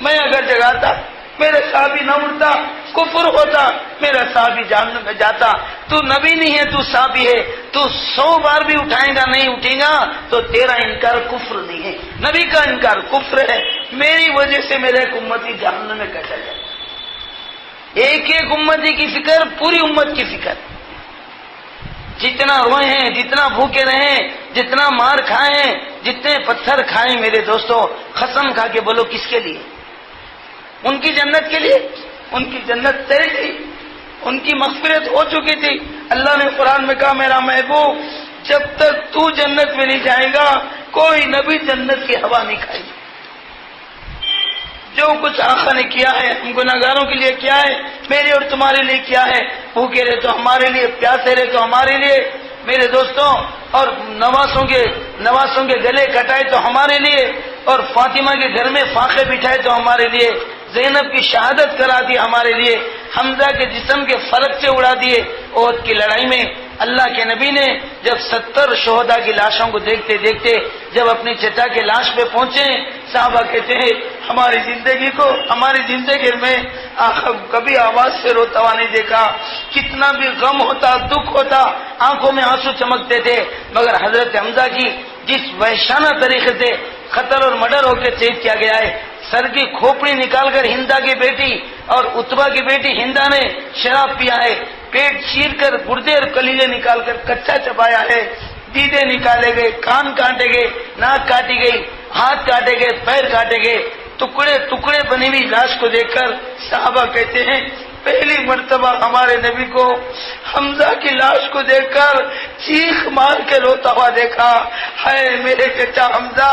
میں اگر جگاتا میرا صحابی نہ اٹھتا کفر ہوتا، میرا صحابی جہنم میں جاتا۔ تو نبی نہیں ہے، تو صحابی ہے، تو 100 بار بھی اٹھائے گا نہیں اٹھے گا تو تیرا انکار کفر نہیں ہے، نبی کا انکار کفر ہے، میری وجہ سے میرا ایک امتی جہنم میں کٹا جائے۔ ایک ایک امتی کی فکر، پوری امت کی فکر، جتنا روئے ہیں، جتنا بھوکے رہے، جتنا مار کھائے ہیں، جتنے پتھر کھائے میرے دوستوں، قسم کھا کے بولو کس کے لیے؟ ان کی جنت کے لیے۔ ان کی جنت طے گئی، ان کی مغفرت ہو چکی تھی۔ اللہ نے قرآن میں کہا میرا محبوب جب تک تو جنت میں نہیں جائے گا کوئی نبی جنت کی ہوا نہیں کھائے گی۔ جو کچھ آقا نے کیا ہے ہم گناہگاروں کے لیے کیا ہے، میرے اور تمہارے لیے کیا ہے، بھوکے رہے تو ہمارے لیے، پیاسے رہے تو ہمارے لیے میرے دوستوں، اور نواسوں کے گلے کٹائے تو ہمارے لیے، اور فاطمہ کے گھر میں فاقے بٹھائے تو ہمارے لیے، زینب کی شہادت کرا دی ہمارے لیے، حمزہ کے جسم کے فلک سے اڑا دیے۔ احد کی لڑائی میں اللہ کے نبی نے جب 70 شہداء کی لاشوں کو دیکھتے دیکھتے جب اپنی چچا کے لاش پہ پہنچے، صحابہ کہتے ہیں ہماری زندگی میں آخر کبھی آواز سے روتا ہوا نہیں دیکھا، کتنا بھی غم ہوتا، دکھ ہوتا، آنکھوں میں آنسو چمکتے تھے، مگر حضرت حمزہ کی جس وحشانہ طریقے سے قتل اور مرڈر ہو کے شہید کیا گیا ہے، سر کی کھوپڑی نکال کر ہندا کی بیٹی اور اتبا کی بیٹی ہندا نے شراب پیا ہے، پیٹ چیر کر گردے اور کلیجے نکال کر کچا چبایا ہے، دیدے نکالے گئے، کان کاٹے گئے، ناک کاٹی گئی، ہاتھ کاٹے گئے، پیر کاٹے گئے، ٹکڑے ٹکڑے بنی ہوئی لاش کو دیکھ کر صحابہ کہتے ہیں پہلی مرتبہ ہمارے نبی کو حمزہ کی لاش کو دیکھ کر چیخ مار کے روتا ہوا دیکھا، ہے میرے چچا حمزہ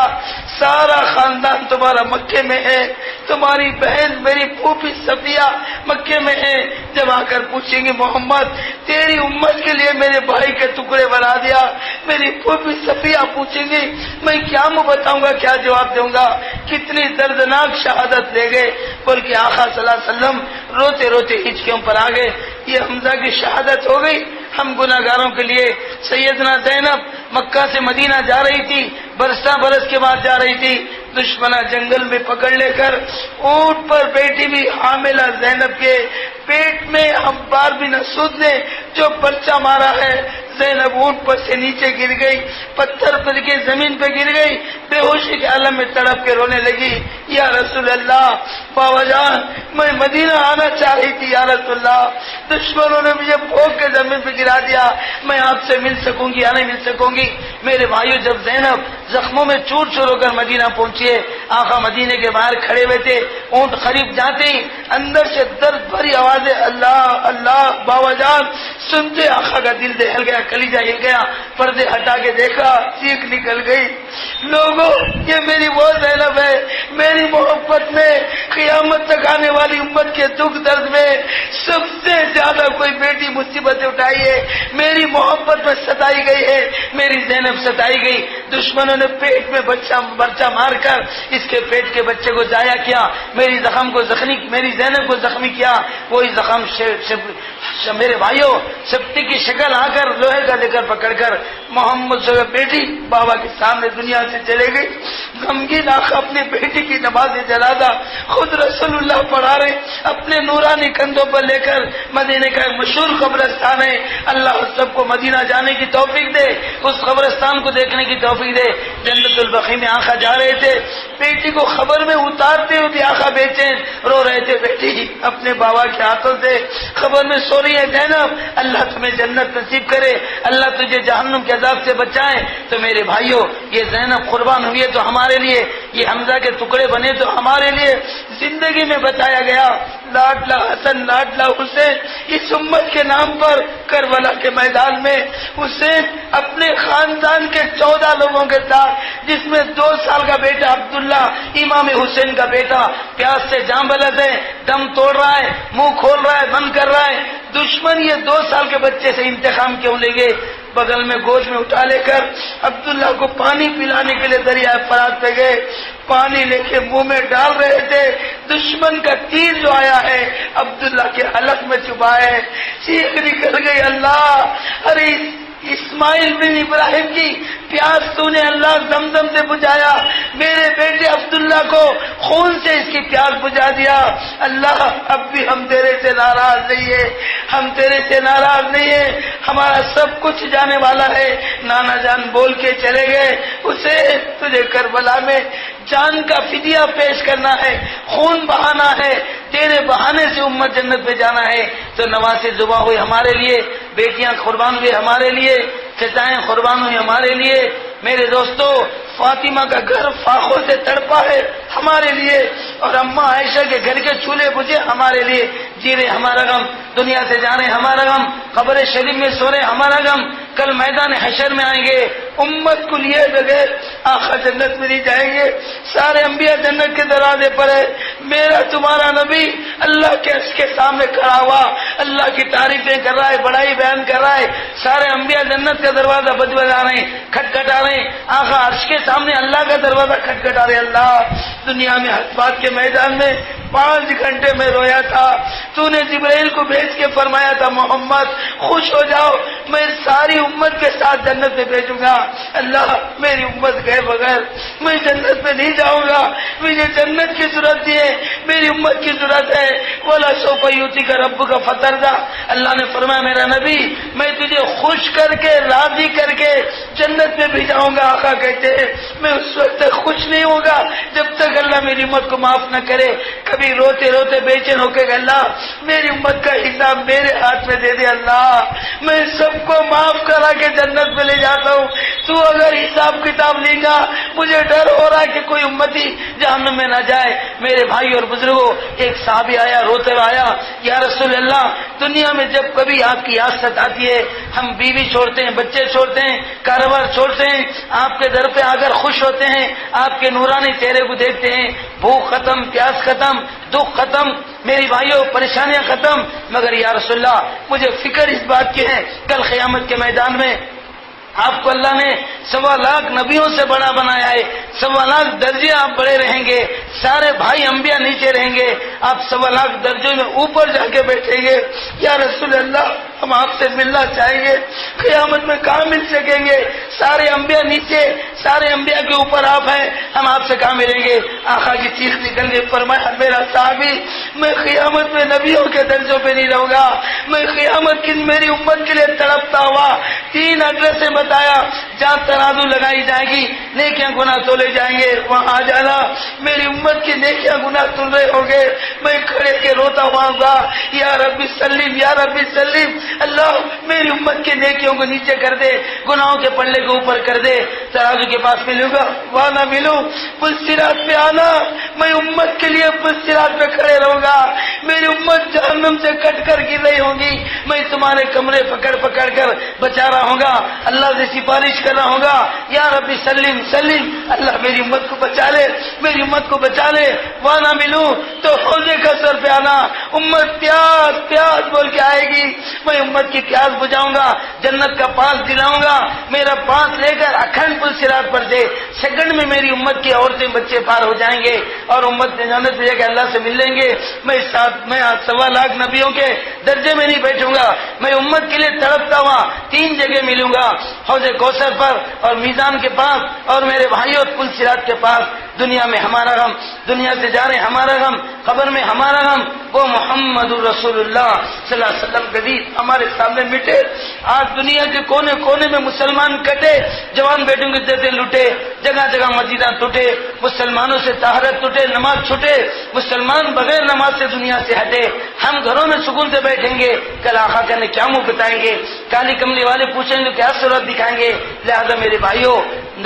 سارا خاندان تمہارا مکے میں ہے، تمہاری بہن میری پھوپھی صفیہ مکے میں ہے، جب آ کر پوچھیں گے محمد تیری امت کے لیے میرے بھائی کے ٹکڑے بنا دیا، میری پھوپھی صفیہ پوچھیں گی میں کیا منہ بتاؤں گا، کیا جواب دوں گا، کتنی دردناک شہادت لے گئے، بلکہ آقا صلی اللہ علیہ وسلم روتے روتے ہچکیوں پر آ گئے۔ یہ حمزہ کی شہادت ہو گئی ہم گناہگاروں کے لیے۔ سیدنا زینب مکہ سے مدینہ جا رہی تھی، برس کے بعد جا رہی تھی، دشمنہ جنگل میں پکڑ لے کر اونٹ پر بیٹھی بھی حاملہ زینب کے پیٹ میں عبار بن اسود نے جو پرچہ مارا ہے، زینب اونٹ پر سے نیچے گر گئی، پتھر پر کے زمین پہ گر گئی، بے ہوشی کے عالم میں تڑپ کے رونے لگی، یا رسول اللہ بابا جان میں مدینہ آنا چاہ رہی تھی، یا رسول اللہ دشمنوں نے مجھے پھونک کے زمین پہ گرا دیا، میں آپ سے مل سکوں گی یا نہیں مل سکوں گی؟ میرے بھائیو جب زینب زخموں میں چور چور ہو کر مدینہ پہنچی ہے، آقا مدینے کے باہر کھڑے ہوئے تھے، اونٹ قریب جاتے ہی اندر سے درد بھری آوازیں اللہ اللہ بابا جان سنتے آقا کا دل دہل گیا، کلیجہ ہل گیا، پردے ہٹا کے دیکھا چیخ نکل گئی، لوگوں یہ میری وہ زینب ہے، میری محبت میں قیامت تک آنے والی امت کے دکھ درد میں سب سے زیادہ کوئی بیٹی مصیبت اٹھائی ہے، میری محبت میں ستائی گئی ہے، میری زینب ستائی گئی، دشمنوں نے پیٹ میں برچہ مار کر اس کے پیٹ کے بچے کو ضائع کیا، میری زینب کو زخمی کیا، وہی زخم میرے بھائیوں سپٹی کی شکل آ کر لوہے کا لے کر پکڑ کر محمد صلی اللہ علیہ وسلم بیٹی بابا کے سامنے دنیا سے چلے گئی، غمگین آقا اپنی بیٹی کی نماز جنازہ خود رسول اللہ پڑھا رہے اپنے نورانی کندھوں پر لے کر، مدینے کا مشہور قبرستان ہے، اللہ سب کو مدینہ جانے کی توفیق دے، اس قبرستان کو دیکھنے کی توفیق دے۔ جنت البقیع میں آقا جا رہے تھے، بیٹی کو خبر میں اتارتے ہوئے بھی آقا بے چین رو رہے تھے، بیٹی اپنے بابا کے ہاتھوں سے خبر میں سو رہی ہے، زینب اللہ تمہیں جنت نصیب کرے، اللہ تجھے جہنم کے عذاب سے بچائے۔ تو میرے بھائیوں یہ زینب قربان ہوئی ہے تو ہمارے لیے، یہ حمزہ کے ٹکڑے بنے تو ہمارے لیے، زندگی میں بتایا گیا لاڈلا حسن لاڈلا حسین، اس امت کے نام پر کربلا کے میدان میں حسین اپنے خاندان کے 14 لوگوں کے ساتھ، جس میں 2 سال کا بیٹا عبداللہ امام حسین کا بیٹا پیاس سے جاں بلد ہے، دم توڑ رہا ہے، منہ کھول رہا ہے، بند کر رہا ہے، دشمن یہ 2 سال کے بچے سے انتقام کیوں لیں گے؟ بغل میں گود میں اٹھا لے کر عبداللہ کو پانی پلانے کے لیے دریائے فرات پہ گئے، پانی لے کے منہ میں ڈال رہے تھے، دشمن کا تیر جو آیا ہے عبداللہ کے حلق میں چبھا ہے، چیخ نکل گئی، اللہ ارے اسماعیل بن ابراہیم کی پیاس تو نے اللہ زمزم سے بجھایا، میرے بیٹے عبداللہ کو خون سے اس کی پیاس بجھا دیا، اللہ اب بھی ہم تیرے سے ناراض نہیں ہے، ہم تیرے سے ناراض نہیں ہے، ہمارا سب کچھ جانے والا ہے، نانا جان بول کے چلے گئے، اسے تجھے کربلا میں جان کا فدیہ پیش کرنا ہے، خون بہانا ہے، تیرے بہانے سے امت جنت میں جانا ہے، تو نواسے ذبح ہوئے ہمارے لیے، بیٹیاں قربان ہوئے ہمارے لیے، چچائیں قربان ہوئی ہمارے لیے۔ میرے دوستو، فاطمہ کا گھر فاخوں سے تڑپا ہے ہمارے لیے، اور اماں عائشہ کے گھر کے چولہے بجھے ہمارے لیے، جی رہے ہمارا غم، دنیا سے جانے ہمارا غم، قبر شریف میں سو رہے ہمارا غم، کل میدان حشر میں آئیں گے، امت کو لیے بغیر آقا جنت میں نہیں جائیں گے، سارے انبیاء جنت کے دروازے پر ہے، میرا تمہارا نبی اللہ کے عرش کے سامنے کھڑا ہوا، اللہ کی تعریفیں کر رہا ہے، بڑائی بیان کر رہا ہے، سارے انبیاء جنت کا دروازہ بجا رہے ہیں، کھٹکھٹا رہے ہیں، آقا عرش کے سامنے اللہ کا دروازہ کھٹکھٹا رہے، اللہ دنیا میں حسبات کے میدان میں 5 گھنٹے میں رویا تھا، تو نے جبرائیل کو بھیج کے فرمایا تھا محمد خوش ہو جاؤ، میں ساری امت کے ساتھ جنت میں بھیجوں گا، اللہ میری امت گئے بغیر میں جنت میں نہیں جاؤں گا، مجھے جنت کی ضرورت ہے، میری امت کی ضرورت ہے، وَلَا سَوْفَ يُؤْتِيكَ رَبُّكَ فَتَرْضَىٰ، اللہ نے فرمایا میرا نبی میں تجھے خوش کر کے راضی کر کے جنت میں بھیجاؤں گا۔ آقا کہتے ہیں میں اس وقت تک خوش نہیں ہوگا جب تک اللہ میری امت کو معاف نہ کرے، کبھی روتے روتے بے چین ہو کے اللہ میری امت کا حساب میرے ہاتھ میں دے دے، اللہ میں سب کو معاف کرا کے جنت میں لے جاتا ہوں، تو اگر حساب کتاب لے گا مجھے ڈر ہو رہا ہے کہ کوئی امتی جہنم میں نہ جائے۔ میرے بھائی اور بزرگوں، ایک صحابی آیا روتے ہوئے آیا، یا رسول اللہ دنیا میں جب کبھی آپ کی یاد ستاتی ہے، ہم بیوی چھوڑتے ہیں، بچے چھوڑتے ہیں، کاروبار چھوڑتے ہیں، آپ کے در پہ آ کر خوش ہوتے ہیں، آپ کے نورانی چہرے کو دیکھتے ہیں، بھوک ختم، پیاس ختم، دکھ ختم، میری بھائیوں پریشانیاں ختم، مگر یا رسول اللہ مجھے فکر اس بات کی ہے کل قیامت کے میدان میں آپ کو اللہ نے 1.25 لاکھ نبیوں سے بڑا بنایا ہے، 1.25 لاکھ درجے آپ بڑے رہیں گے، سارے بھائی انبیاء نیچے رہیں گے، آپ 1.25 لاکھ درجوں میں اوپر جا کے بیٹھیں گے، یا رسول اللہ ہم آپ سے ملنا چاہیں گے، قیامت میں کہاں مل سکیں گے، سارے انبیاء نیچے، سارے انبیاء کے اوپر آپ ہیں، ہم آپ سے کہاں ملیں گے؟ آقا کی چیخ نکل گئی، فرمایا میرا صحابی میں قیامت میں نبیوں کے درجوں پہ نہیں رہوں گا، میں قیامت کی میری امت کے لیے تڑپتا ہوا 3 ایڈریسیں بتایا جہاں ترازو لگائی جائے گی، نیکیاں گناہ تولے جائیں گے، وہاں آ جانا، میری امت کی نیکیاں گناہ تل رہے ہوں گے، میں کھڑے کے روتا ہوا گا، یا ربی سلیم یا ربی سلیم، اللہ میری امت کی نیکیوں کو نیچے کر دے، گناہوں کے پلڑے کو اوپر کر دے، ترازو کے پاس ملوں گا وہاں نہ ملوں، پل صراط پہ آنا، میں امت کے لیے پل صراط پہ کھڑے رہوں گا، میری امت جہنم سے کٹ کر گر رہی ہوگی، میں تمہارے کمرے پکڑ پکڑ کر بچا رہا ہوں گا، اللہ سے سفارش کر رہا ہوں گا، یا ربی سلیم سلیم، اللہ میری امت کو بچا لے، میری امت کو بچا لے، وہاں نہ ملوں تو حوض کوثر پہ آنا، امت پیاس پیاس بول کے آئے گی، میں امت کی پیاس بجھاؤں گا، جنت کا پاس دلاؤں گا، میرا پاس لے کر اکھنڈ پل صراط پر سے سیکنڈ میں میری امت کی عورتیں بچے پار ہو جائیں گے، اور امت جنت میں جا کے اللہ سے مل لیں گے، میں 1.25 لاکھ نبیوں کے درجے میں نہیں بیٹھوں گا، میں امت کے لیے تڑپتا ہوا 3 جگہ ملوں گا، حوض کوثر پر اور میزان کے پاس، اور میرے بھائیوں پل صراط کے پاس۔ دنیا میں ہمارا غم، دنیا سے جا رہے ہمارا غم، قبر میں ہمارا غم، وہ محمد رسول اللہ صلی اللہ علیہ وسلم کے دین ہمارے سامنے مٹے۔ آج دنیا کے کونے کونے میں مسلمان کٹے، جوان بیٹوں کی عزتیں لوٹے، جگہ جگہ مسجدیں ٹوٹے، مسلمانوں سے طہارت ٹوٹے، نماز چھوٹے، مسلمان بغیر نماز سے دنیا سے ہٹے، ہم گھروں میں سکون سے بیٹھیں گے، کل آقا کہنے کیا منہ بتائیں گے، کالی کملی والے پوچھیں گے کیا صورت دکھائیں گے۔ لہذا میرے بھائیوں،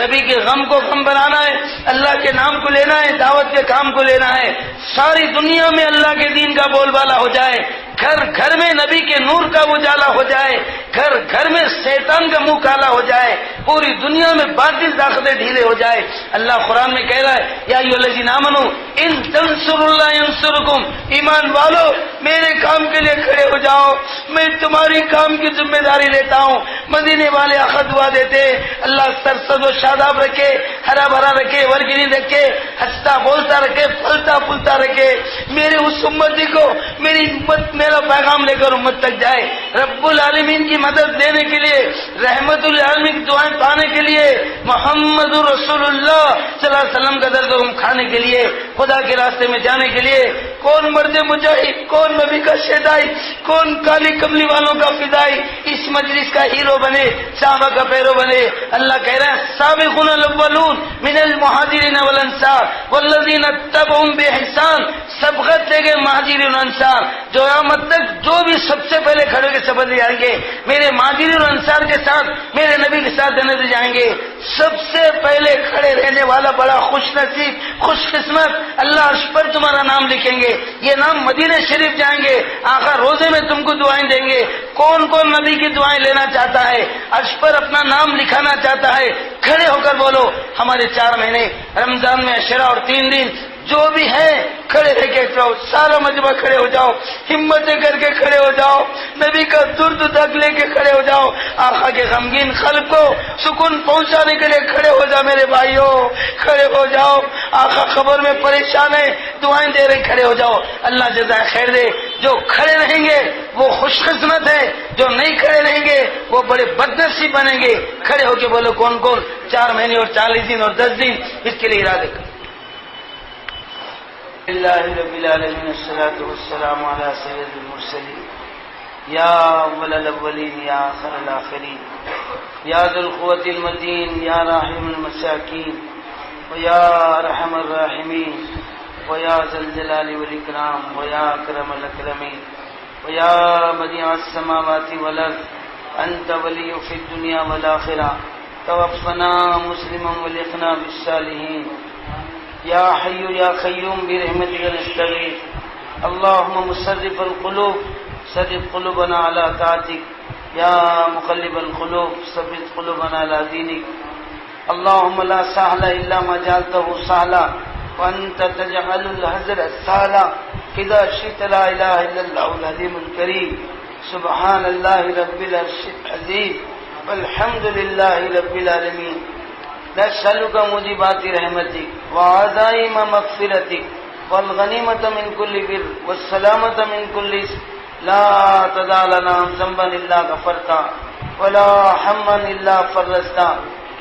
نبی کے غم کو غم بنانا ہے، اللہ کے نام کو لینا ہے، دعوت کے کام کو لینا ہے، ساری دنیا میں اللہ کے دین کا بول بالا ہو جائے، گھر گھر میں نبی کے نور کا اجالا ہو جائے، گھر گھر میں شیطان کا منہ کالا ہو جائے، پوری دنیا میں باطل طاقتیں ڈھیلے ہو جائے۔ اللہ قرآن میں کہہ رہا ہے یا ایھا الذین آمنوا ان تنصروا اللہ ینصرکم، ایمان والو میرے کام کے لیے کھڑے ہو جاؤ، میں تمہاری کام کی ذمہ داری لیتا ہوں۔ مدینے والے آقا دعا دیتے اللہ سرسبز و شاداب رکھے، ہرا بھرا رکھے، ورگنی رکھے، ہنستا بولتا رکھے، پھلتا پھولتا رکھے، میرے اس امتی کو میری امت میرا پیغام لے کر امت تک جائے۔ رب العالمین کی مدد لینے کے لیے، رحمت العالمین کی دعائیں پانے کے لیے، محمد رسول اللہ صلی اللہ علیہ وسلم کا درد ہم کھانے کے لیے، خدا کے راستے میں جانے کے لیے، کون مرد مجاہد، کون نبی کا شیدائی، کون کالی کملی والوں کا فدائی اس مجلس کا ہیرو بنے، صحابہ کا پیرو بنے۔ اللہ کہہ رہے ہیں سابقون الاولون من المہاجرین والانصار والذین اتبعوہم باحسان، سبقت دے گئے مہاجرین اور انصار، جو قیامت تک جو بھی سب سے پہلے کھڑے ہو کے سبق لے جائیں گے میرے مہاجرین اور انصار کے ساتھ، میرے نبی کے ساتھ جنت جائیں گے۔ سب سے پہلے کھڑے رہنے والا بڑا خوش نصیب، خوش قسمت، اللہ عرش پر تمہارا نام لکھیں گے، یہ نام مدینہ شریف جائیں گے، آقا روزے میں تم کو دعائیں دیں گے۔ کون کون نبی کی دعائیں لینا چاہتا ہے، عرش پر اپنا نام لکھانا چاہتا ہے، کھڑے ہو کر بولو۔ ہمارے 4 مہینے رمضان میں عشرہ اور 3 دن جو بھی ہے کھڑے رہ کے جاؤ، سارا مجمع کھڑے ہو جاؤ، ہمتیں کر کے کھڑے ہو جاؤ، نبی کا درد تک لے کے کھڑے ہو جاؤ، آقا کے غمگین قلب کو سکون پہنچانے کے لیے کھڑے ہو جاؤ میرے بھائیوں، کھڑے ہو جاؤ۔ آقا خبر میں پریشان ہے، دعائیں دے رہے، کھڑے ہو جاؤ، اللہ جزائے خیر دے۔ جو کھڑے رہیں گے وہ خوش قسمت ہے، جو نہیں کھڑے رہیں گے وہ بڑے بدنصیب بنیں گے۔ کھڑے ہو کے بولو کون کون 4 مہینے اور 40 دن اور 10 دن اس کے لیے ارادے کریں۔ اللہ رب العالمین الصلاۃ والسلام علی سید المرسلین یا اول الاولین یا آخر الاخرین یا ذو القوۃ المتین یا راحم المساکین ویا ارحم الراحمین ویا ذا الجلال والاکرام ویا اکرم الاکرمین ویا بدیع السماوات والارض انت ولی فی الدنیا والآخرہ توفنا مسلما والحقنا بالصالحین یا حی یا قیوم برحمتک نستغیث اللهم مصرف القلوب صرف قلوبنا على طاعتك یا مقلب القلوب ثبت قلوبنا على دینک اللهم لا سهل الا ما جعلته سهلا وانت تجعل الحزن سهلا اذا شئت لا اله الا الله العظیم الکریم سبحان اللہ رب العرش العظیم والحمد للہ رب العالمین نسألك موجبات رحمتك وعزائم مغفرتك والغنیمة من كل بر والسلامة من كل اسم لا تدع لنا ذنبا الا غفرتا ولا ہما الا فرجتا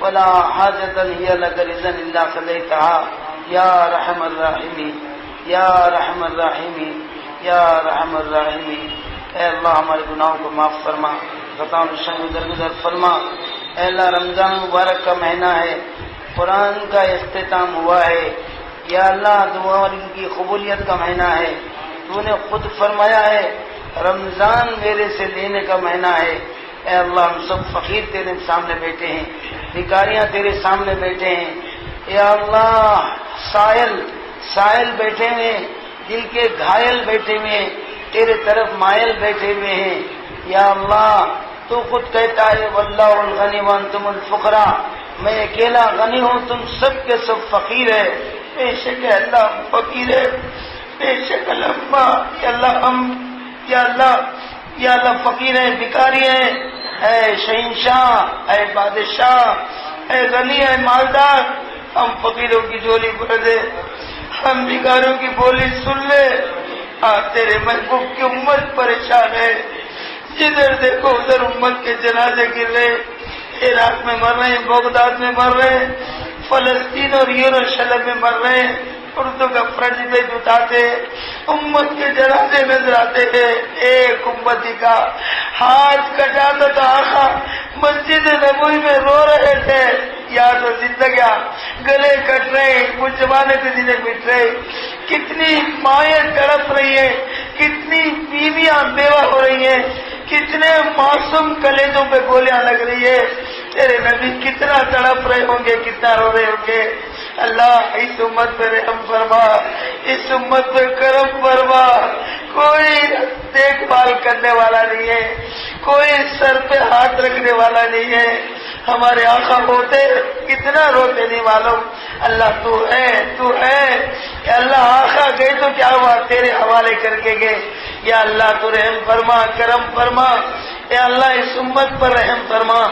ولا حاجة هي لك رضا الا قضيتها یا رحم الراحمین یا رحم الراحمین یا رحم الراحمین۔ اے اللہ ہمارے گناہوں کو معاف فرما، خطاؤں سے درگزر فرما۔ اے اللہ رمضان مبارک کا مہینہ ہے، قرآن کا اختتام ہوا ہے، یا اللہ دعاؤں کی قبولیت کا مہینہ ہے۔ تو نے خود فرمایا ہے رمضان میرے سے لینے کا مہینہ ہے۔ اے اللہ ہم سب فقیر تیرے سامنے بیٹھے ہیں، بھکاریاں تیرے سامنے بیٹھے ہیں، یا اللہ سائل بیٹھے ہوئے ہیں، دل کے گھائل بیٹھے ہوئے ہیں، تیرے طرف مائل بیٹھے ہوئے ہیں۔ یا اللہ تو خود کہتا ہے واللہ الغنی وانتم الفقراء، میں اکیلا غنی ہوں، تم سب کے سب فقیر ہے۔ بے شک اللہ فقیر ہے، بے شک اللہ یا اللہ فقیر ہے، بھکاری ہے۔ اے شہنشاہ، اے بادشاہ، اے غنی، اے مالدار، ہم فقیروں کی جھولی بھر دے، ہم بھکاروں کی بولی سن لے۔ تیرے محبوب کی امت پریشان ہے، جدھر دیکھو ادھر امت کے جنازے گر رہے، عراق میں مر رہے ہیں، بغداد میں مر رہے ہیں، فلسطین اور یروشلم میں مر رہے ہیں، اردو کا فرج پہ اٹھاتے امت کے جنازے نظر آتے ہیں۔ ایک امتی کا ہاتھ کٹاتا تھا آقا مسجد نبوی میں رو رہے تھے، یا تو زندگیاں گلے کٹ رہے، کچھ زمانے سے دلے مٹ رہے، کتنی مائیں تڑپ رہی ہیں، کتنی بیویاں بیوہ ہو رہی ہیں، کتنے معصوم کلیجوں پہ گولیاں لگ رہی ہے۔ تیرے نبی کتنا تڑپ رہے ہوں گے، کتنا رو رہے ہوں گے۔ اللہ اس امت پہ رحم فرما، اس امت پہ کرم فرما۔ کوئی دیکھ بھال کرنے والا نہیں ہے، کوئی سر پہ ہاتھ رکھنے والا نہیں ہے۔ ہمارے آقا ہوتے کتنا روتے نہیں معلوم۔ اللہ تو ہے، تو ہے کہ اللہ آقا گئے تو کیا ہوا، تیرے حوالے کر کے گئے۔ یا اللہ تو رحم فرما، کرم فرما۔ یا اللہ اس امت پر رحم فرما،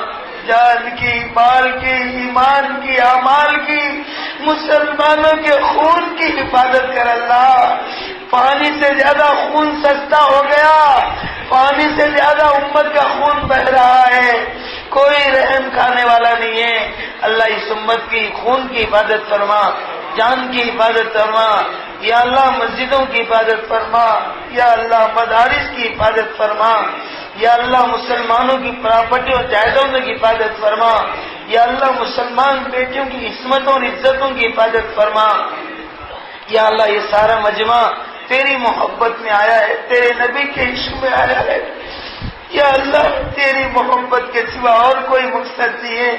جان کی، مال کی، ایمان کی، اعمال کی، مسلمانوں کے خون کی حفاظت کر اللہ۔ پانی سے زیادہ خون سستا ہو گیا، پانی سے زیادہ امت کا خون بہ رہا ہے، کوئی رحم کھانے والا نہیں ہے۔ اللہ اس امت کی خون کی حفاظت فرما، جان کی حفاظت فرما۔ یا اللہ مسجدوں کی حفاظت فرما، یا اللہ مدارس کی حفاظت فرما، یا اللہ مسلمانوں کی پراپرٹی اور جائیدادوں کی حفاظت فرما، یا اللہ مسلمان بیٹیوں کی عصمتوں اور عزتوں کی حفاظت فرما۔ یا اللہ یہ سارا مجمع تیری محبت میں آیا ہے، تیرے نبی کے عشق میں آیا ہے۔ یا اللہ تیری محبت کے سوا اور کوئی مقصد نہیں ہے،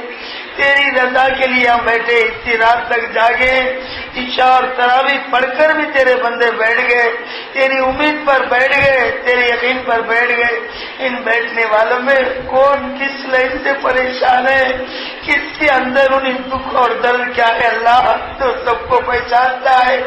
تیری رضا کے لیے ہم بیٹھے، اتنی رات تک جاگے، عشاء اور تراویح پڑھ کر بھی تیرے بندے بیٹھ گئے، تیری امید پر بیٹھ گئے، تیرے یقین پر بیٹھ گئے۔ ان بیٹھنے والوں میں کون کس لائن سے پریشان ہے، کس کے اندر انہیں دکھ اور درد کیا ہے، اللہ تو سب کو پہچانتا ہے،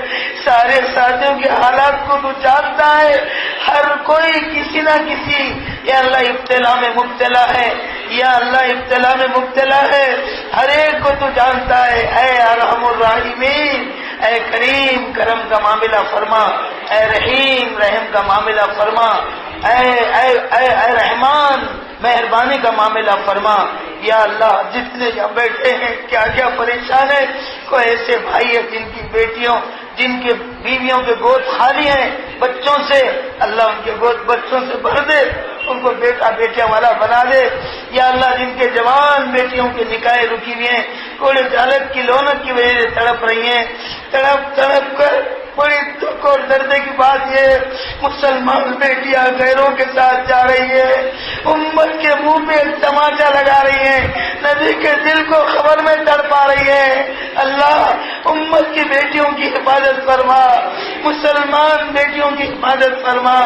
سارے ساتھیوں کے حالات کو تو جانتا ہے۔ ہر کوئی کسی نہ کسی یا اللہ ابتلا میں مبتلا ہے، یا اللہ ابتلا میں مبتلا ہے، ہر ایک کو تو جانتا ہے۔ اے ارحم الراحمین، اے کریم کرم کا معاملہ فرما، اے رحیم رحم کا معاملہ فرما، اے رحمان مہربانی کا معاملہ فرما۔ یا اللہ جتنے یہاں بیٹھے ہیں کیا کیا پریشان ہے، کوئی ایسے بھائی ہے جن کی بیٹیوں، جن کے بیویوں کے گود خالی ہیں بچوں سے، اللہ ان کے گود بچوں سے بھر دے، ان کو بیٹا بیٹیاں والا بنا دے۔ یا اللہ جن کے جوان بیٹیوں کے نکاح رکی ہوئی ہیں، کوڑے جالت کی لونت کی وجہ سے تڑپ رہی ہیں، تڑپ کر بڑی دکھ اور درد کی بات یہ مسلمان بیٹیاں غیروں کے ساتھ جا رہی ہے، امت کے منہ پہ تماچا لگا رہی ہے، نبی کے دل کو خبر میں تڑپا رہی ہے۔ اللہ امت کی بیٹیوں کی حفاظت فرما، مسلمان بیٹیوں کی حفاظت فرما،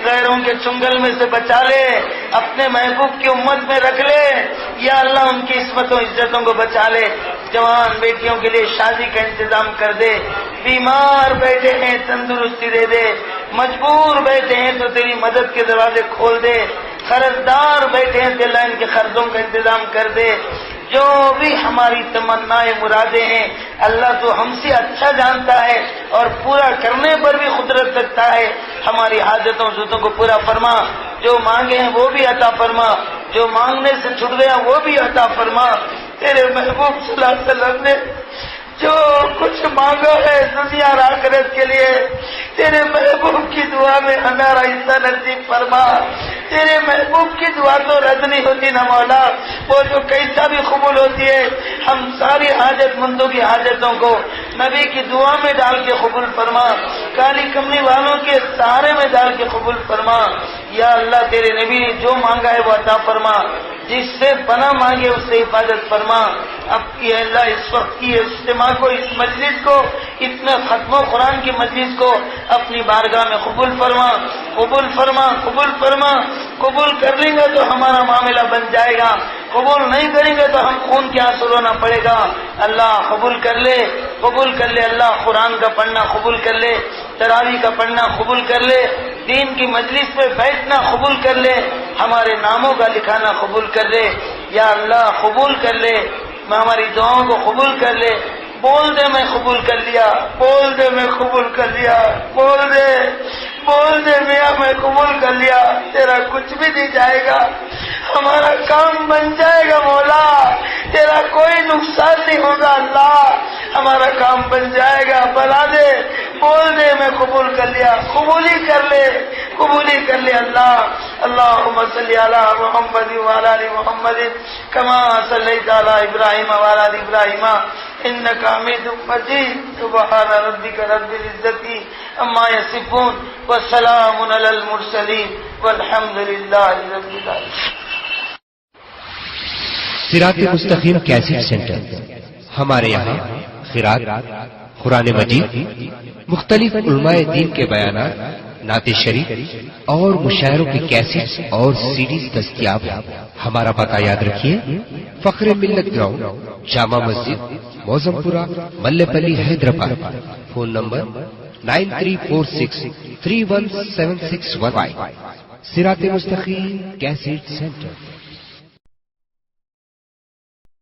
غیروں کے چنگل میں سے بچا لے، اپنے محبوب کی امت میں رکھ لے۔ یا اللہ ان کی عصمتوں عزتوں کو بچا لے، جوان بیٹیوں کے لیے شادی کا انتظام کر دے، بیمار بیٹھے ہیں تندرستی دے دے، مجبور بیٹھے ہیں تو تیری مدد کے دروازے کھول دے، قرض دار بیٹھے ہیں تو اللہ ان کے قرضوں کا انتظام کر دے۔ جو بھی ہماری تمنائیں مرادیں ہیں اللہ تو ہم سے اچھا جانتا ہے اور پورا کرنے پر بھی قدرت رکھتا ہے، ہماری حاجتوں ضرورتوں کو پورا فرما، جو مانگے ہیں وہ بھی عطا فرما، جو مانگنے سے چھٹ گیا وہ بھی عطا فرما۔ تیرے محبوب صلی اللہ علیہ وسلم نے جو کچھ مانگا ہے دنیا اور آخرت کے لیے، تیرے محبوب کی دعا میں ہمارا حصہ نصیب فرما۔ تیرے محبوب کی دعا تو رد نہیں ہوتی نا مولا، وہ جو کیسا بھی قبول ہوتی ہے، ہم ساری حاجت مندوں کی حاجتوں کو نبی کی دعا میں ڈال کے قبول فرما، کالی کملی والوں کے سہارے میں ڈال کے قبول فرما۔ یا اللہ تیرے نبی نے جو مانگا ہے وہ عطا فرما، جس سے پناہ مانگے اس سے حفاظت فرما۔ اب یہ اللہ اس وقت کی اجتماع کو، اس مجلس کو، اتنا ختم و قرآن کی مجلس کو اپنی بارگاہ میں قبول فرما، قبول فرما، قبول فرما۔ قبول کر لیں گے تو ہمارا معاملہ بن جائے گا، قبول نہیں کریں گے تو ہم خون کے آنسو رونا پڑے گا۔ اللہ قبول کر لے، قبول کر لے، اللہ قرآن کا پڑھنا قبول کر لے، تراویح کا پڑھنا قبول کر لے، دین کی مجلس پہ بیٹھنا قبول کر لے، ہمارے ناموں کا لکھانا قبول کر لے۔ یا اللہ قبول کر لے، میں ہماری دعاؤں کو قبول کر لے۔ بول دے میں قبول کر لیا، بول دے میں قبول کر لیا، بول دے میاں میں قبول کر لیا، تیرا کچھ بھی نہیں جائے گا، ہمارا کام بن جائے گا مولا، تیرا کوئی نقصان نہیں ہوگا اللہ، ہمارا کام بن جائے گا، بنا دے، بول دے میں قبول کر لیا، قبول ہی کر لے، قبول ہی کر لے اللہ۔ اللہم صلی علی محمد وعلی آل محمد کما صلیت علی ابراہیم وعلی آل ابراہیم انک حمید مجید۔ سبحان ربک رب العزت عما یصفون وسلام علی المرسلین والحمد للہ رب العالمین۔ صراط مستقیم کیسٹ سینٹر، ہمارے یہاں قرات، قرآن مجید، مختلف علماء دین کے بیانات، نعت شریف اور مشاعروں کی کیسٹس اور سیڈیز دستیاب ہیں۔ ہمارا پتہ یاد رکھیے، فخر ملت گراؤنڈ، جامع مسجد، موزم پورہ، ملے پلی، حیدرآباد۔ Phone number 9346317615۔ صراط مستقیم کیسٹ سینٹر۔